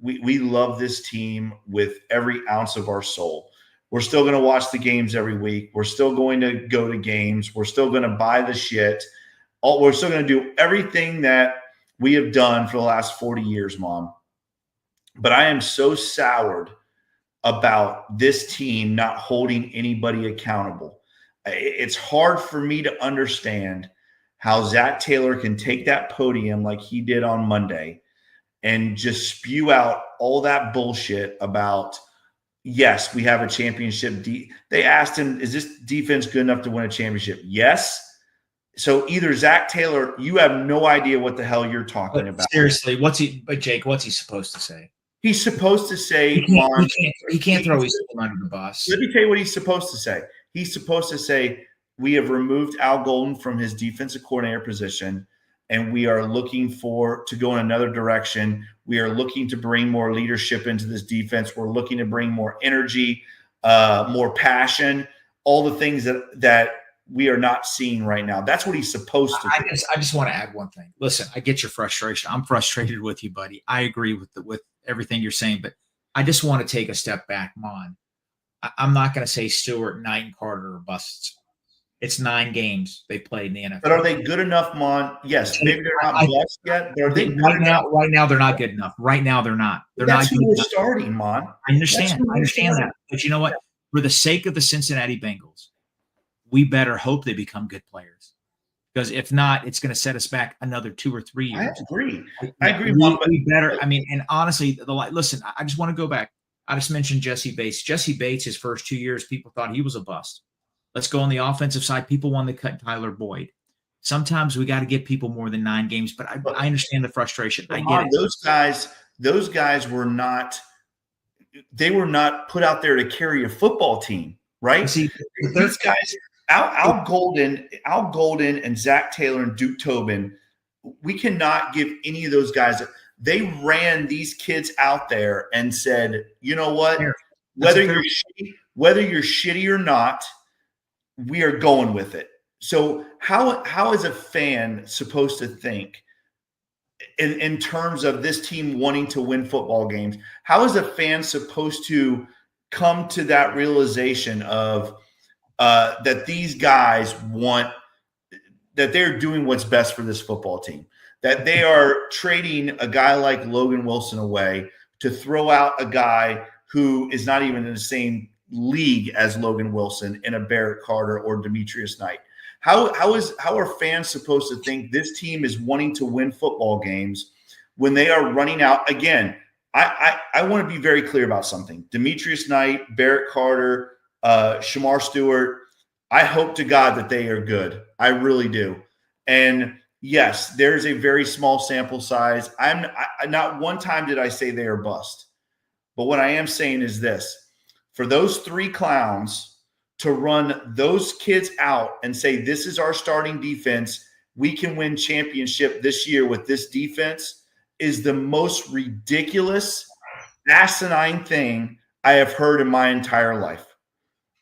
we love this team with every ounce of our soul. We're still going to watch the games every week. We're still going to go to games. We're still going to buy the shit. We're still going to do everything that we have done for the last 40 years, Mom. But I am so soured about this team not holding anybody accountable. It's hard for me to understand how Zach Taylor can take that podium like he did on Monday and just spew out all that bullshit about, yes, we have a championship. They asked him, is this defense good enough to win a championship? Yes. So either Zach Taylor, you have no idea what the hell you're talking about. Seriously, Jake, what's he supposed to say? He's supposed to say, he can't throw his team under the bus. Let me tell you what he's supposed to say. He's supposed to say, we have removed Al Golden from his defensive coordinator position, and we are looking to go in another direction. We are looking to bring more leadership into this defense. We're looking to bring more energy, more passion, all the things that we are not seeing right now. That's what he's supposed to do. I just want to add one thing. Listen, I get your frustration. I'm frustrated with you, buddy. I agree with everything you're saying, but I just want to take a step back, Mon. I'm not going to say Stewart, Knight, and Carter are busts. It's 9 games they played in the NFL. But are they good enough, Mon? Yes, maybe they're not blessed yet, but are they good right enough? now? Right now, they're not good enough. Right now, they're not. They're That's not who good we're enough. starting, Mon. I understand. I understand that. But you know what? For the sake of the Cincinnati Bengals, we better hope they become good players. Because if not, it's going to set us back another 2 or 3 years. I agree. I agree, Mon. We better. I mean, and honestly, listen. I just want to go back. I just mentioned Jesse Bates. Jesse Bates, his first 2 years, people thought he was a bust. Let's go on the offensive side. People wanted to cut Tyler Boyd. Sometimes we got to give people more than 9 games, but I understand the frustration. I get it. Those guys were not. They were not put out there to carry a football team, right? See, these guys, Al Golden, and Zach Taylor and Duke Tobin. We cannot give any of those guys. They ran these kids out there and said, you know what? Whether you're shitty or not, we are going with it. So how is a fan supposed to think in terms of this team wanting to win football games? How is a fan supposed to come to that realization of that these guys want that they're doing what's best for this football team, that they are trading a guy like Logan Wilson away to throw out a guy who is not even in the same league as Logan Wilson in a Barrett Carter or Demetrius Knight? How are fans supposed to think this team is wanting to win football games when they are running out? Again, I want to be very clear about something. Demetrius Knight, Barrett Carter, Shamar Stewart, I hope to God that they are good. I really do. And yes, there's a very small sample size. Not one time did I say they are bust. But what I am saying is this. For those 3 clowns to run those kids out and say, this is our starting defense, we can win championship this year with this defense, is the most ridiculous, asinine thing I have heard in my entire life.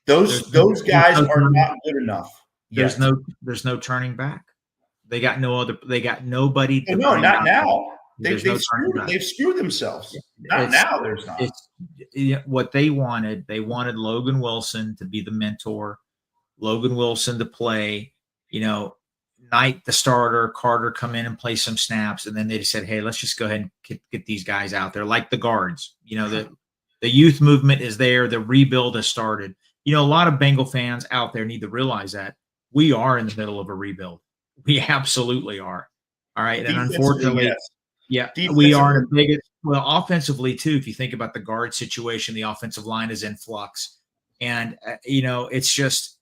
Those guys are not good enough. There's no turning back. They got nobody. No, not now. They've screwed themselves. Not now. There's not. What they wanted Logan Wilson to be the mentor, Logan Wilson to play, Knight the starter, Carter come in and play some snaps, and then they just said, hey, let's just go ahead and get these guys out there like the guards. The youth movement is there. The rebuild has started. A lot of Bengal fans out there need to realize that we are in the middle of a rebuild. We absolutely are. All right. And unfortunately, yes. Yeah, we are the biggest. Well, offensively too. If you think about the guard situation, the offensive line is in flux, and it's just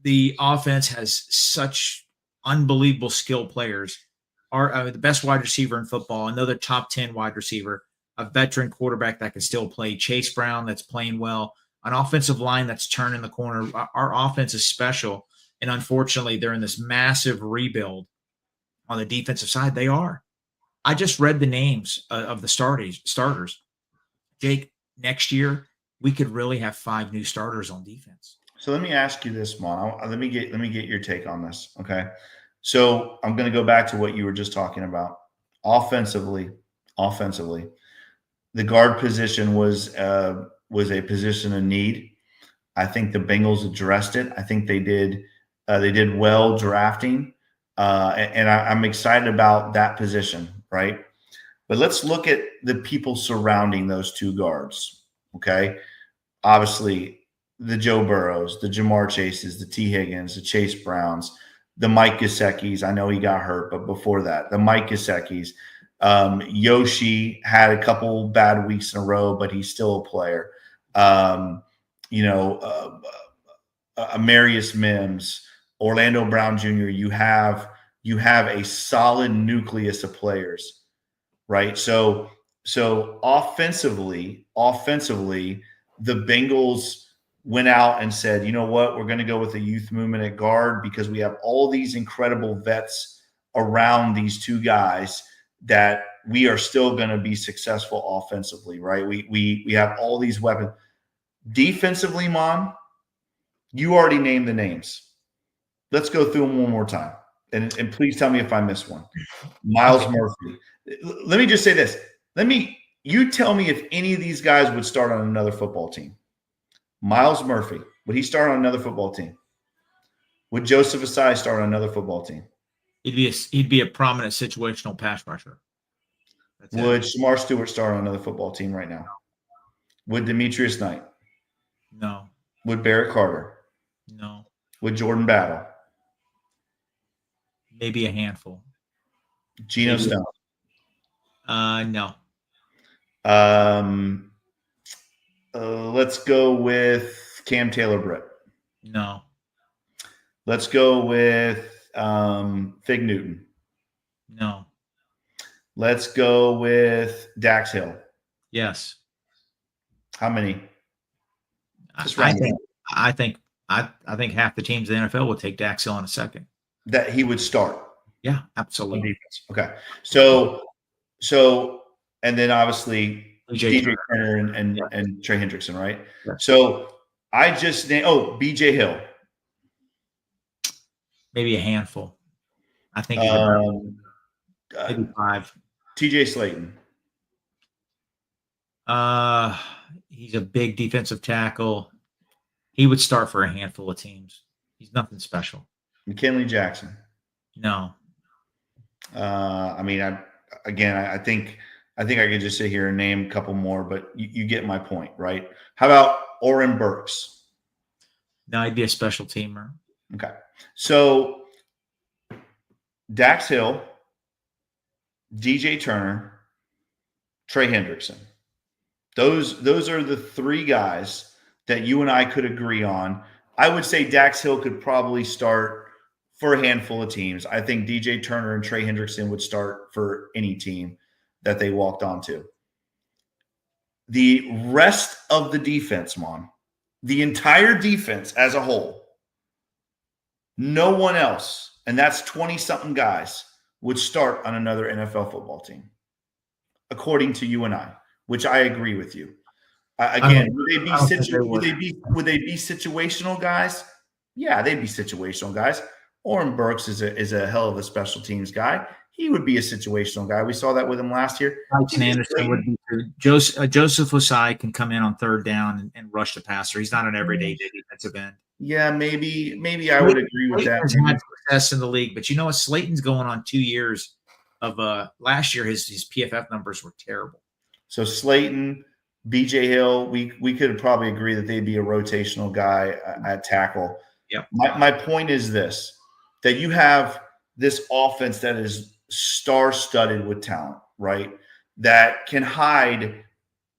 the offense has such unbelievable skill players. The best wide receiver in football, another top 10 wide receiver, a veteran quarterback that can still play, Chase Brown that's playing well, an offensive line that's turning the corner. Our offense is special, and unfortunately, they're in this massive rebuild on the defensive side. They are. I just read the names of the starters. Jake, next year we could really have 5 new starters on defense. So let me ask you this, Mon. Let me get your take on this. Okay. So I'm going to go back to what you were just talking about. Offensively, the guard position was a position of need. I think the Bengals addressed it. I think they did well drafting, and I'm excited about that position. Right. But let's look at the people surrounding those 2 guards. Okay. Obviously, the Joe Burrows, the Jamar Chases, the T. Higgins, the Chase Browns, the Mike Gesicki's. I know he got hurt, but before that, the Mike Gesicki's. Yoshi had a couple bad weeks in a row, but he's still a player. Amarius Mims, Orlando Brown Jr., you have a solid nucleus of players, right? So offensively, the Bengals went out and said, you know what, we're going to go with the youth movement at guard because we have all these incredible vets around these 2 guys that we are still going to be successful offensively, right? We have all these weapons. Defensively, Mon, you already named the names. Let's go through them one more time. And please tell me if I missed one. Miles Murphy. Let me just say this. You tell me if any of these guys would start on another football team. Miles Murphy, would he start on another football team? Would Joseph Asai start on another football team? He'd be a prominent situational pass rusher. That's Would it. Shamar Stewart start on another football team right now? Would Demetrius Knight? No, Would Barrett Carter? no, Would Jordan Battle? maybe a handful. Geno Maybe. Stone? No, Let's go with Cam Taylor-Britt. no, Let's go with Fig Newton. no. Let's go with Dax Hill. Yes, How many? Just I round it think. up. I think half the teams in the NFL would take Dax Hill in a second. That he would start Yeah, on absolutely. defense. Okay. So, and then obviously DJ DJ Turner and Yeah. Trey Hendrickson, right? Yeah. So I just named, BJ Hill. Maybe a handful. I think he's maybe 5. TJ Slayton. He's a big defensive tackle. He would start for a handful of teams. He's nothing special. McKinley Jackson. No. I think I could just sit here and name a couple more, but you get my point, right? How about Oren Burks? No, he'd be a special teamer. Okay. So Dax Hill, DJ Turner, Trey Hendrickson. Those are the 3 guys that you and I could agree on. I would say Dax Hill could probably start for a handful of teams. I think DJ Turner and Trey Hendrickson would start for any team that they walked onto. The rest of the defense, the entire defense as a whole, no one else, and that's 20-something guys, would start on another NFL football team, according to you and I, which I agree with you. Again, would they be situational guys? Yeah, they'd be situational guys. Oren Burks is a hell of a special teams guy. He would be a situational guy. We saw that with him last year. Tyson Anderson would be good. Joseph Osai can come in on third down and rush the passer. He's not an everyday defensive end. Yeah, maybe I would agree with that. He's had success in the league, but you know what? Slayton's going on 2 years of last year. His PFF numbers were terrible. So Slayton, BJ Hill, we could probably agree that they'd be a rotational guy at tackle. Yep. My point is this, that you have this offense that is star-studded with talent, right? That can hide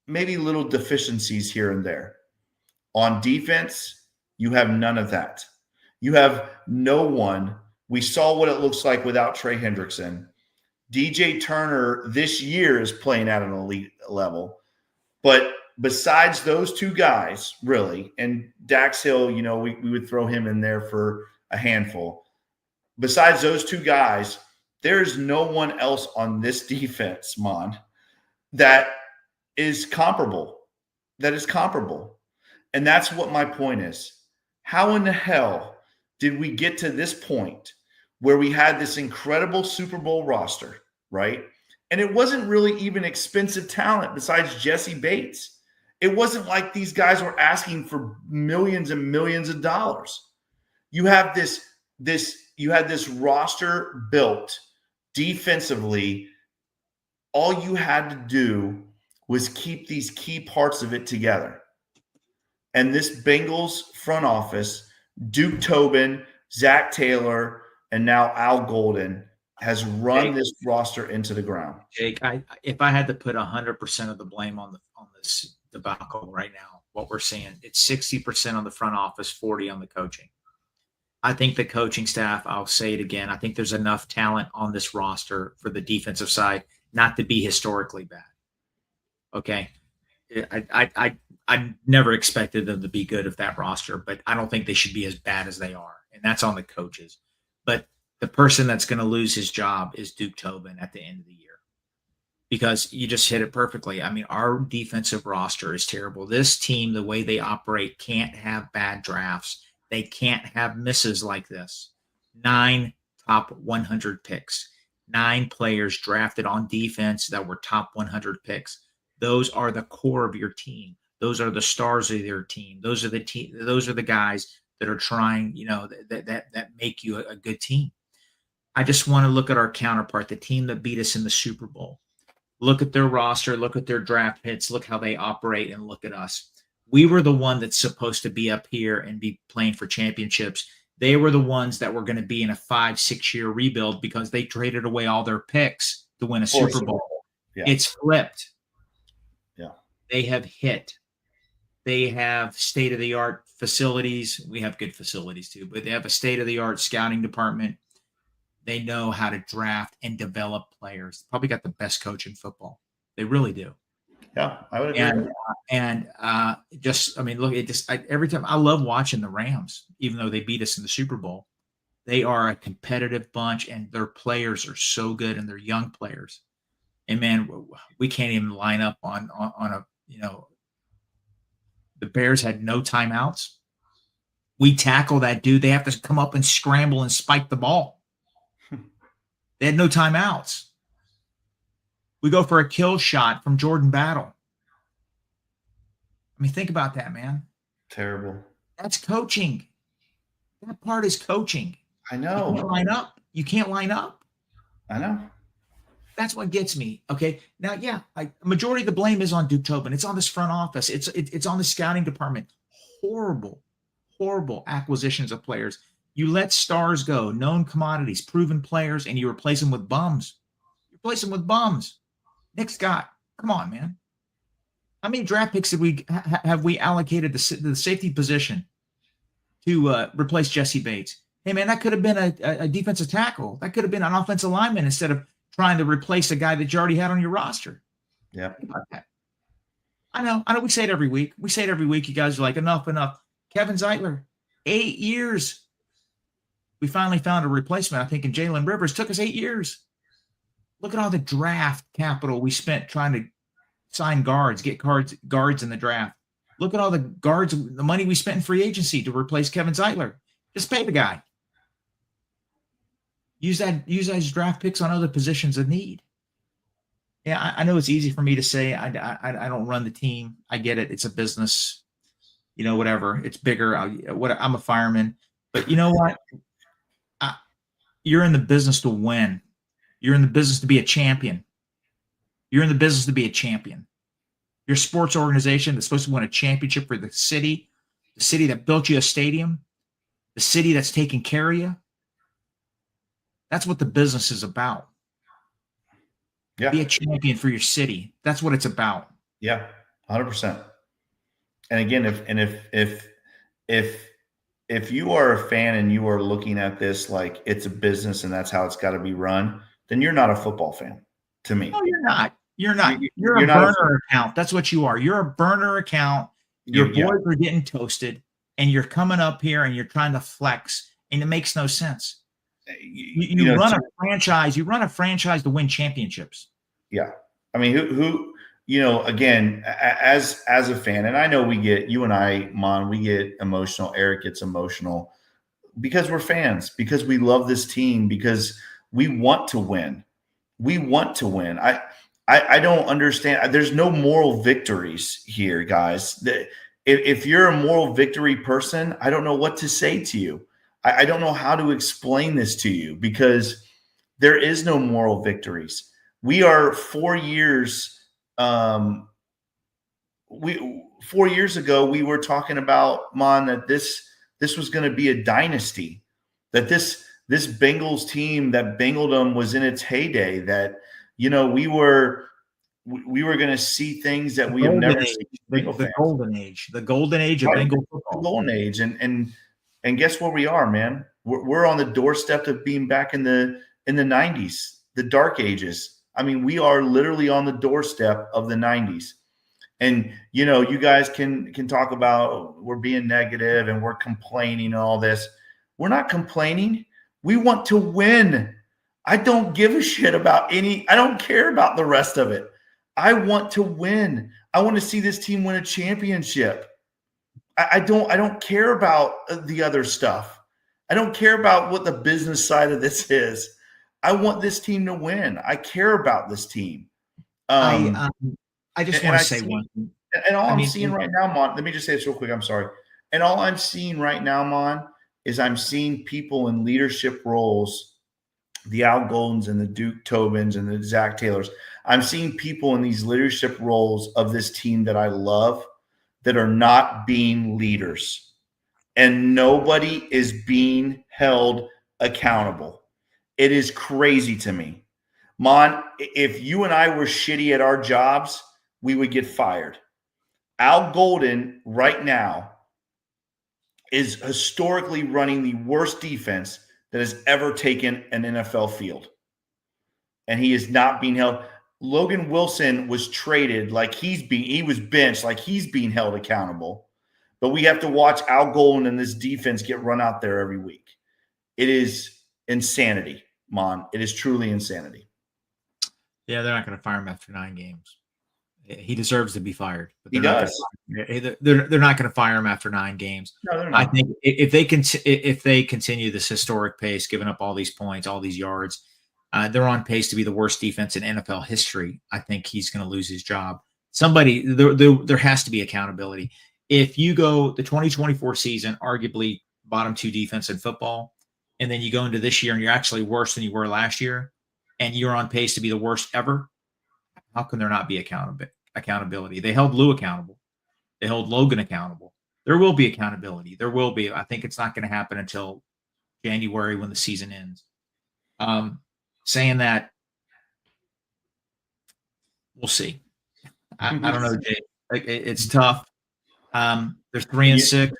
maybe little deficiencies here and there. On defense, you have none of that. You have no one. We saw what it looks like without Trey Hendrickson. DJ Turner this year is playing at an elite level. But besides those 2 guys, really, and Dax Hill, we would throw him in there for a handful. Besides those 2 guys, there's no one else on this defense, that is comparable. And that's what my point is. How in the hell did we get to this point where we had this incredible Super Bowl roster, right? And it wasn't really even expensive talent besides Jesse Bates. It wasn't like these guys were asking for millions and millions of dollars. You have this roster built defensively. All you had to do was keep these key parts of it together. And this Bengals front office, Duke Tobin, Zach Taylor, and now Al Golden, has run this roster into the ground. Jake, if I had to put 100% of the blame on this debacle right now, what we're seeing, it's 60% on the front office, 40% on the coaching. I think the coaching staff, I'll say it again, I think there's enough talent on this roster for the defensive side not to be historically bad. Okay. I never expected them to be good of that roster, but I don't think they should be as bad as they are. And that's on the coaches. But the person that's going to lose his job is Duke Tobin at the end of the year, because you just hit it perfectly. I mean, our defensive roster is terrible. This team, the way they operate, can't have bad drafts. They can't have misses like this. 9 top 100 picks, 9 players drafted on defense that were top 100 picks. Those are the core of your team. Those are the stars of your team. Those are the guys that are trying, that make you a good team. I just want to look at our counterpart, the team that beat us in the Super Bowl. Look at their roster, look at their draft hits, look how they operate, and look at us. We were the one that's supposed to be up here and be playing for championships. They were the ones that were going to be in a 5-6 year rebuild because they traded away all their picks to win a Super Bowl. Yeah. It's flipped. Yeah. They have hit. They have state-of-the-art facilities. We have good facilities too, but they have a state-of-the-art scouting department. They know how to draft and develop players. Probably got the best coach in football. They really do. Yeah, I would agree. Every time I love watching the Rams, even though they beat us in the Super Bowl. They are a competitive bunch, and their players are so good, and they're young players. And man, we can't even line up on a, the Bears had no timeouts. We tackle that dude. They have to come up and scramble and spike the ball. They had no timeouts. We go for a kill shot from Jordan Battle. I mean, think about that, man. Terrible. That's coaching. That part is coaching. I know. You can't line up. You can't line up. I know. That's what gets me. Okay. Now, yeah, majority of the blame is on Duke Tobin. It's on this front office. It's on the scouting department. Horrible acquisitions of players. You let stars go, known commodities, proven players, and you replace them with bums. You replace them with bums. Nick Scott, come on, man. How many draft picks have we allocated to the safety position to replace Jesse Bates? Hey, man, that could have been a defensive tackle. That could have been an offensive lineman instead of trying to replace a guy that you already had on your roster. Yeah. I know. We say it every week. You guys are like, enough. Kevin Zeitler, 8 years. We finally found a replacement, I think, in Jalen Rivers. Took us 8 years. Look at all the draft capital we spent trying to sign guards, get guards in the draft. Look at all the guards, the money we spent in free agency to replace Kevin Zeitler. Just pay the guy. Use those draft picks on other positions of need. Yeah, I know it's easy for me to say. I don't run the team. I get it. It's a business. Whatever. It's bigger. I'm a fireman. But you know what? You're in the business to win. You're in the business to be a champion. You're in the business to be a champion. Your sports organization that's supposed to win a championship for the city that built you a stadium, the city that's taking care of you. That's what the business is about. Yeah. Be a champion for your city. That's what it's about. Yeah, 100%. And again, if you are a fan and you are looking at this like it's a business and that's how it's got to be run, then you're not a football fan to me. No, you're not. You're a burner account. That's what you are. You're a burner account. Your boys are getting toasted, and you're coming up here and you're trying to flex, and it makes no sense. You run a franchise. You run a franchise to win championships. Yeah, I mean, who again, as a fan, and I know you and I, Mon, we get emotional. Eric gets emotional because we're fans, because we love this team, because we want to win. We want to win. I don't understand. There's no moral victories here, guys. If you're a moral victory person, I don't know what to say to you. I don't know how to explain this to you because there is no moral victories. We are 4 years. 4 years ago, we were talking about, Mon, that this was going to be a dynasty, that this Bengals team that Bengaldom was in its heyday, that we were going to see things that we have never seen. The golden age of Bengal football. The golden age, and guess where we are, man? We're on the doorstep of being back in the 90s, the dark ages. I mean, we are literally on the doorstep of the 90s. And, you guys can talk about we're being negative and we're complaining and all this. We're not complaining. We want to win. I don't give a shit about I don't care about the rest of it. I want to win. I want to see this team win a championship. I don't care about the other stuff. I don't care about what the business side of this is. I want this team to win. I care about this team. I just want to say one thing. And all I'm seeing right now, Mon, let me just say this real quick. I'm sorry. And all I'm seeing right now, Mon, is I'm seeing people in leadership roles, the Al Goldens and the Duke Tobins and the Zach Taylors. I'm seeing people in these leadership roles of this team that I love that are not being leaders. And nobody is being held accountable. It is crazy to me. Mon, if you and I were shitty at our jobs, we would get fired. Al Golden right now is historically running the worst defense that has ever taken an NFL field. And he is not being held. Logan Wilson was traded like he was benched like he's being held accountable. But we have to watch Al Golden and this defense get run out there every week. It is insanity, Mon. It is truly insanity. Yeah, they're not going to fire him after 9 games. He deserves to be fired. But He does. They're not going to fire him after 9 games. No, they're not. I think if they continue this historic pace, giving up all these points, all these yards, they're on pace to be the worst defense in NFL history. I think he's going to lose his job. There has to be accountability. If you go the 2024 season, arguably bottom 2 defense in football, and then you go into this year and you're actually worse than you were last year, and you're on pace to be the worst ever, how can there not be accountability? They held Lou accountable. They held Logan accountable. There will be accountability. There will be. I think it's not going to happen until January when the season ends. Saying that, we'll see. I don't know, Jay. It's tough. They're 3-6,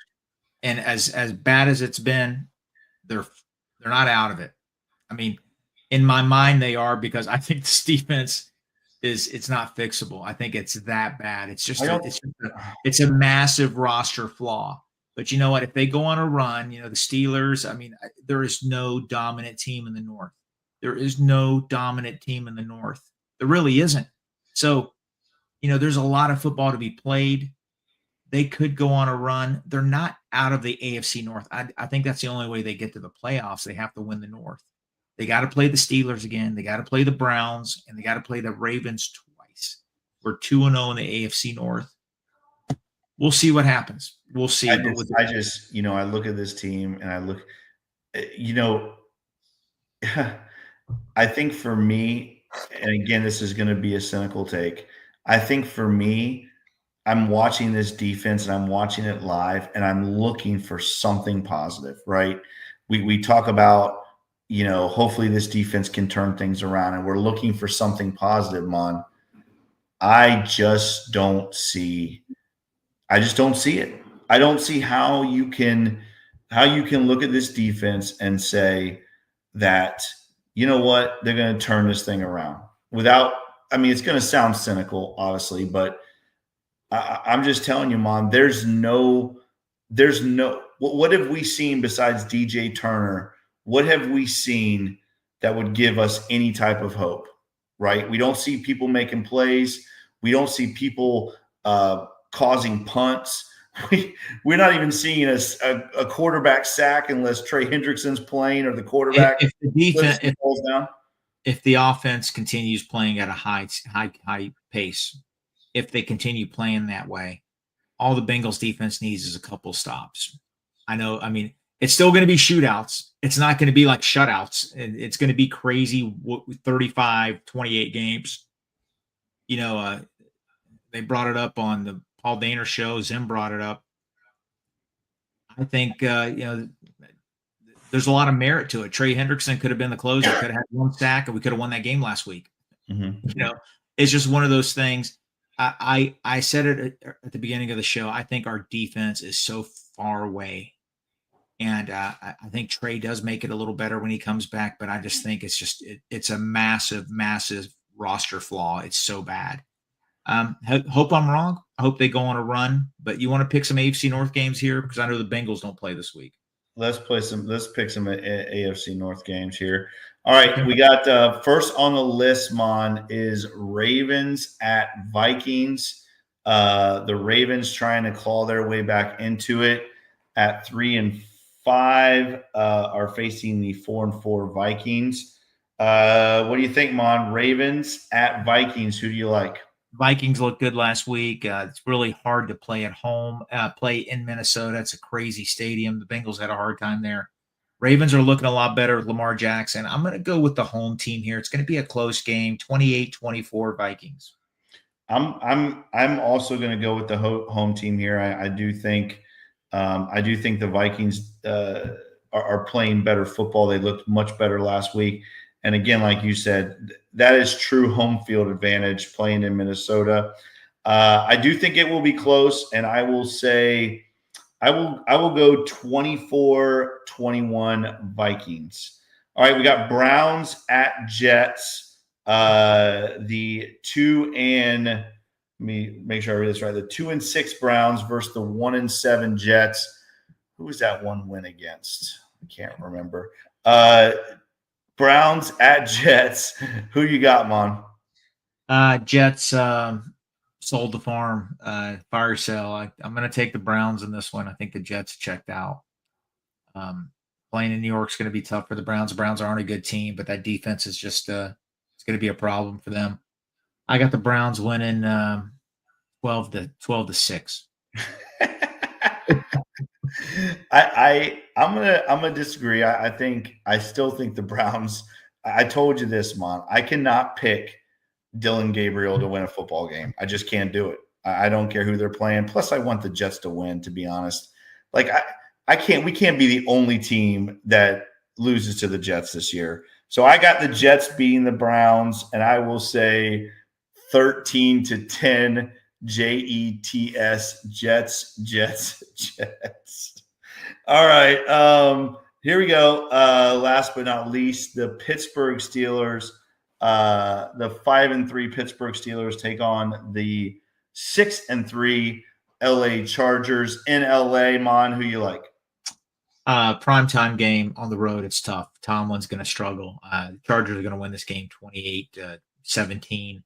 and as bad as it's been, they're not out of it. I mean, in my mind, they are, because I think this defense it's not fixable. I think it's that bad. It's just it's a massive roster flaw. But you know what? If they go on a run, the Steelers. I mean, there is no dominant team in the North. There is no dominant team in the North. There really isn't. So, there's a lot of football to be played. They could go on a run. They're not out of the AFC North. I think that's the only way they get to the playoffs. They have to win the North. They got to play the Steelers again. They got to play the Browns, and they got to play the Ravens twice. We're 2-0 in the AFC North. We'll see what happens. We'll see. I look at this team and I look, I think for me, and again, this is going to be a cynical take. I think for me, I'm watching this defense and I'm watching it live and I'm looking for something positive, right? We talk about, hopefully this defense can turn things around, and we're looking for something positive, Mon. I just don't see it. I don't see how you can look at this defense and say that, you know what, they're going to turn this thing around it's going to sound cynical, obviously, but I'm just telling you, Mon, there's no, what have we seen besides DJ Turner? What have we seen that would give us any type of hope, right? We don't see people making plays. We don't see people causing punts. We're not even seeing a quarterback sack unless Trey Hendrickson's playing or the quarterback if the offense continues playing at a high pace, if they continue playing that way, all the Bengals defense needs is a couple stops. It's still going to be shootouts. It's not going to be like shutouts. It's going to be crazy 35-28 games. They brought it up on the Paul Dehner show. Zim brought it up. I think, there's a lot of merit to it. Trey Hendrickson could have been the closer, could have had 1 sack, and we could have won that game last week. Mm-hmm. It's just one of those things. I said it at the beginning of the show. I think our defense is so far away. And I think Trey does make it a little better when he comes back, but I just think it's a massive, massive roster flaw. It's so bad. Hope I'm wrong. I hope they go on a run, but you want to pick some AFC North games here? Because I know the Bengals don't play this week. Let's pick some AFC North games here. All right, we got first on the list, Mon, is Ravens at Vikings. The Ravens trying to claw their way back into it at 3-5, are facing the 4-4 Vikings. What do you think, Mon? Ravens at Vikings. Who do you like? Vikings looked good last week. It's really hard to play at home, play in Minnesota. It's a crazy stadium. The Bengals had a hard time there. Ravens are looking a lot better with Lamar Jackson. I'm going to go with the home team here. It's going to be a close game, 28-24 Vikings. I'm also going to go with the home team here. I do think the Vikings are playing better football. They looked much better last week. And again, like you said, that is true home field advantage playing in Minnesota. I do think it will be close, and I will say I will go 24-21 Vikings. All right, we got Browns at Jets. The 2 and let me make sure I read this right. The 2-6 Browns versus the 1-7 Jets. Who was that one win against? I can't remember. Browns at Jets. Who you got, Mon? Jets sold the farm, fire sale. I'm going to take the Browns in this one. I think the Jets checked out. Playing in New York is going to be tough for the Browns. The Browns aren't a good team, but that defense is just it's going to be a problem for them. I got the Browns winning 12-6. I'm gonna disagree. I still think the Browns. I told you this, Mon. I cannot pick Dylan Gabriel to win a football game. I just can't do it. I don't care who they're playing. Plus, I want the Jets to win. To be honest, like I can't. We can't be the only team that loses to the Jets this year. So I got the Jets beating the Browns, and I will say 13-10. Jets, Jets. All right. Here we go. Last but not least, the Pittsburgh Steelers. The 5-3 Pittsburgh Steelers take on the 6-3 LA Chargers in LA. Mon, who you like? Primetime game on the road. It's tough. Tomlin's going to struggle. The Chargers are going to win this game 28-17.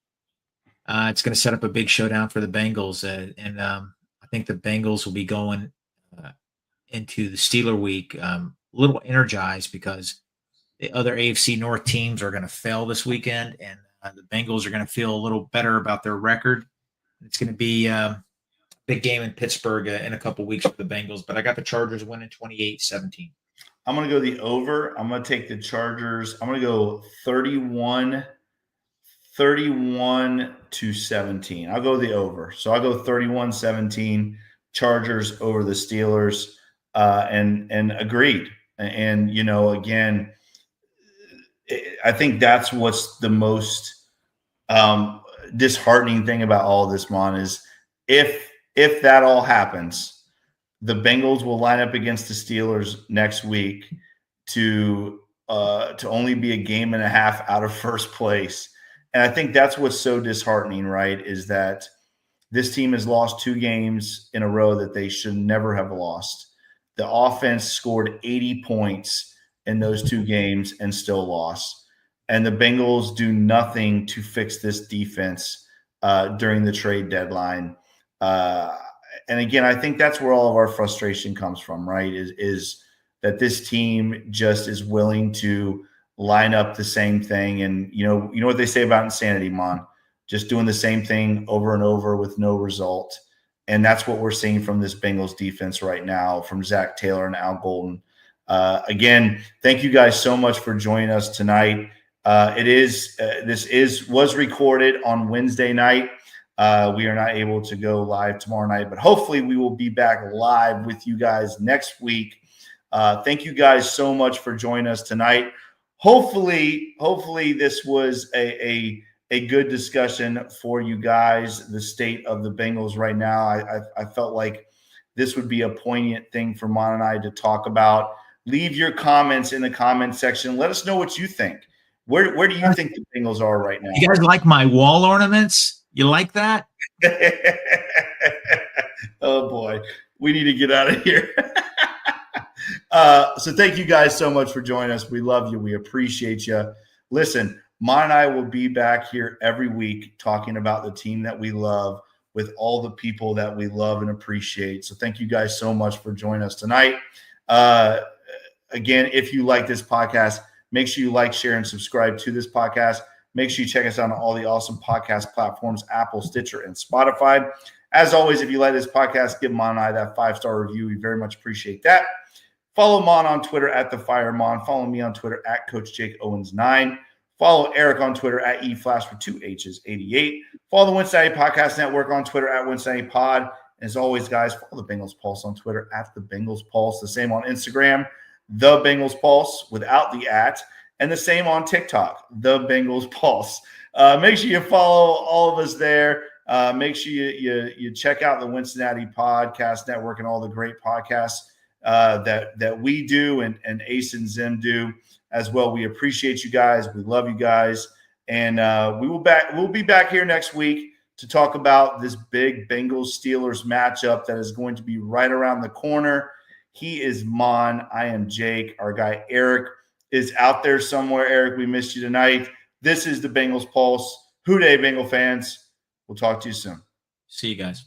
It's going to set up a big showdown for the Bengals. And I think the Bengals will be going into the Steeler week a little energized because the other AFC North teams are going to fail this weekend. And the Bengals are going to feel a little better about their record. It's going to be a big game in Pittsburgh in a couple weeks for the Bengals. But I got the Chargers winning 28-17. I'm going to go the over. I'm going to take the Chargers. I'm going to go 31-17. I'll go the over. So I'll go 31-17 Chargers over the Steelers. And agreed. And, you know, again, I think that's what's the most disheartening thing about all this, Mon, is if that all happens, the Bengals will line up against the Steelers next week to only be a game and a half out of first place. And I think that's what's so disheartening, right, is that this team has lost 2 games in a row that they should never have lost. The offense scored 80 points in those 2 games and still lost. And the Bengals do nothing to fix this defense during the trade deadline. And again, I think that's where all of our frustration comes from, right, is that this team just is willing to line up the same thing. And, you know what they say about insanity, Mon, just doing the same thing over and over with no result. And that's what we're seeing from this Bengals defense right now, from Zach Taylor and Al Golden. Again, thank you guys so much for joining us tonight. This was recorded on Wednesday night. We are not able to go live tomorrow night, but hopefully we will be back live with you guys next week. Thank you guys so much for joining us tonight. Hopefully this was a good discussion for you guys, the state of the Bengals right now. I felt like this would be a poignant thing for Mon and I to talk about. Leave your comments in the comment section. Let us know what you think. Where do you think the Bengals are right now? You guys like my wall ornaments? You like that? Oh, boy. We need to get out of here. So thank you guys so much for joining us. We love you. We appreciate you. Listen, Mon and I will be back here every week talking about the team that we love with all the people that we love and appreciate. So thank you guys so much for joining us tonight. Again, if you like this podcast, make sure you like, share, and subscribe to this podcast. Make sure you check us out on all the awesome podcast platforms, Apple, Stitcher, and Spotify. As always, if you like this podcast, give Mon and I that 5-star review. We very much appreciate that. Follow Mon on Twitter at @TheFireMon. Follow me on Twitter at CoachJakeOwens9. Follow Eric on Twitter at eFlash for 2H's88. Follow the Cincinnati Podcast Network on Twitter at CincinnatiPod. As always, guys, follow the Bengals Pulse on Twitter at the Bengals Pulse. The same on Instagram, the Bengals Pulse without the @ and the same on TikTok, the Bengals Pulse. Make sure you follow all of us there. Make sure you check out the Cincinnati Podcast Network and all the great podcasts that we do and Ace and Zim do as well. We appreciate you guys. We love you guys. And we'll be back here next week to talk about this big Bengals-Steelers matchup that is going to be right around the corner. He is Mon. I am Jake. Our guy Eric is out there somewhere. Eric, we missed you tonight. This is the Bengals Pulse. Hoo day, Bengal fans. We'll talk to you soon. See you guys.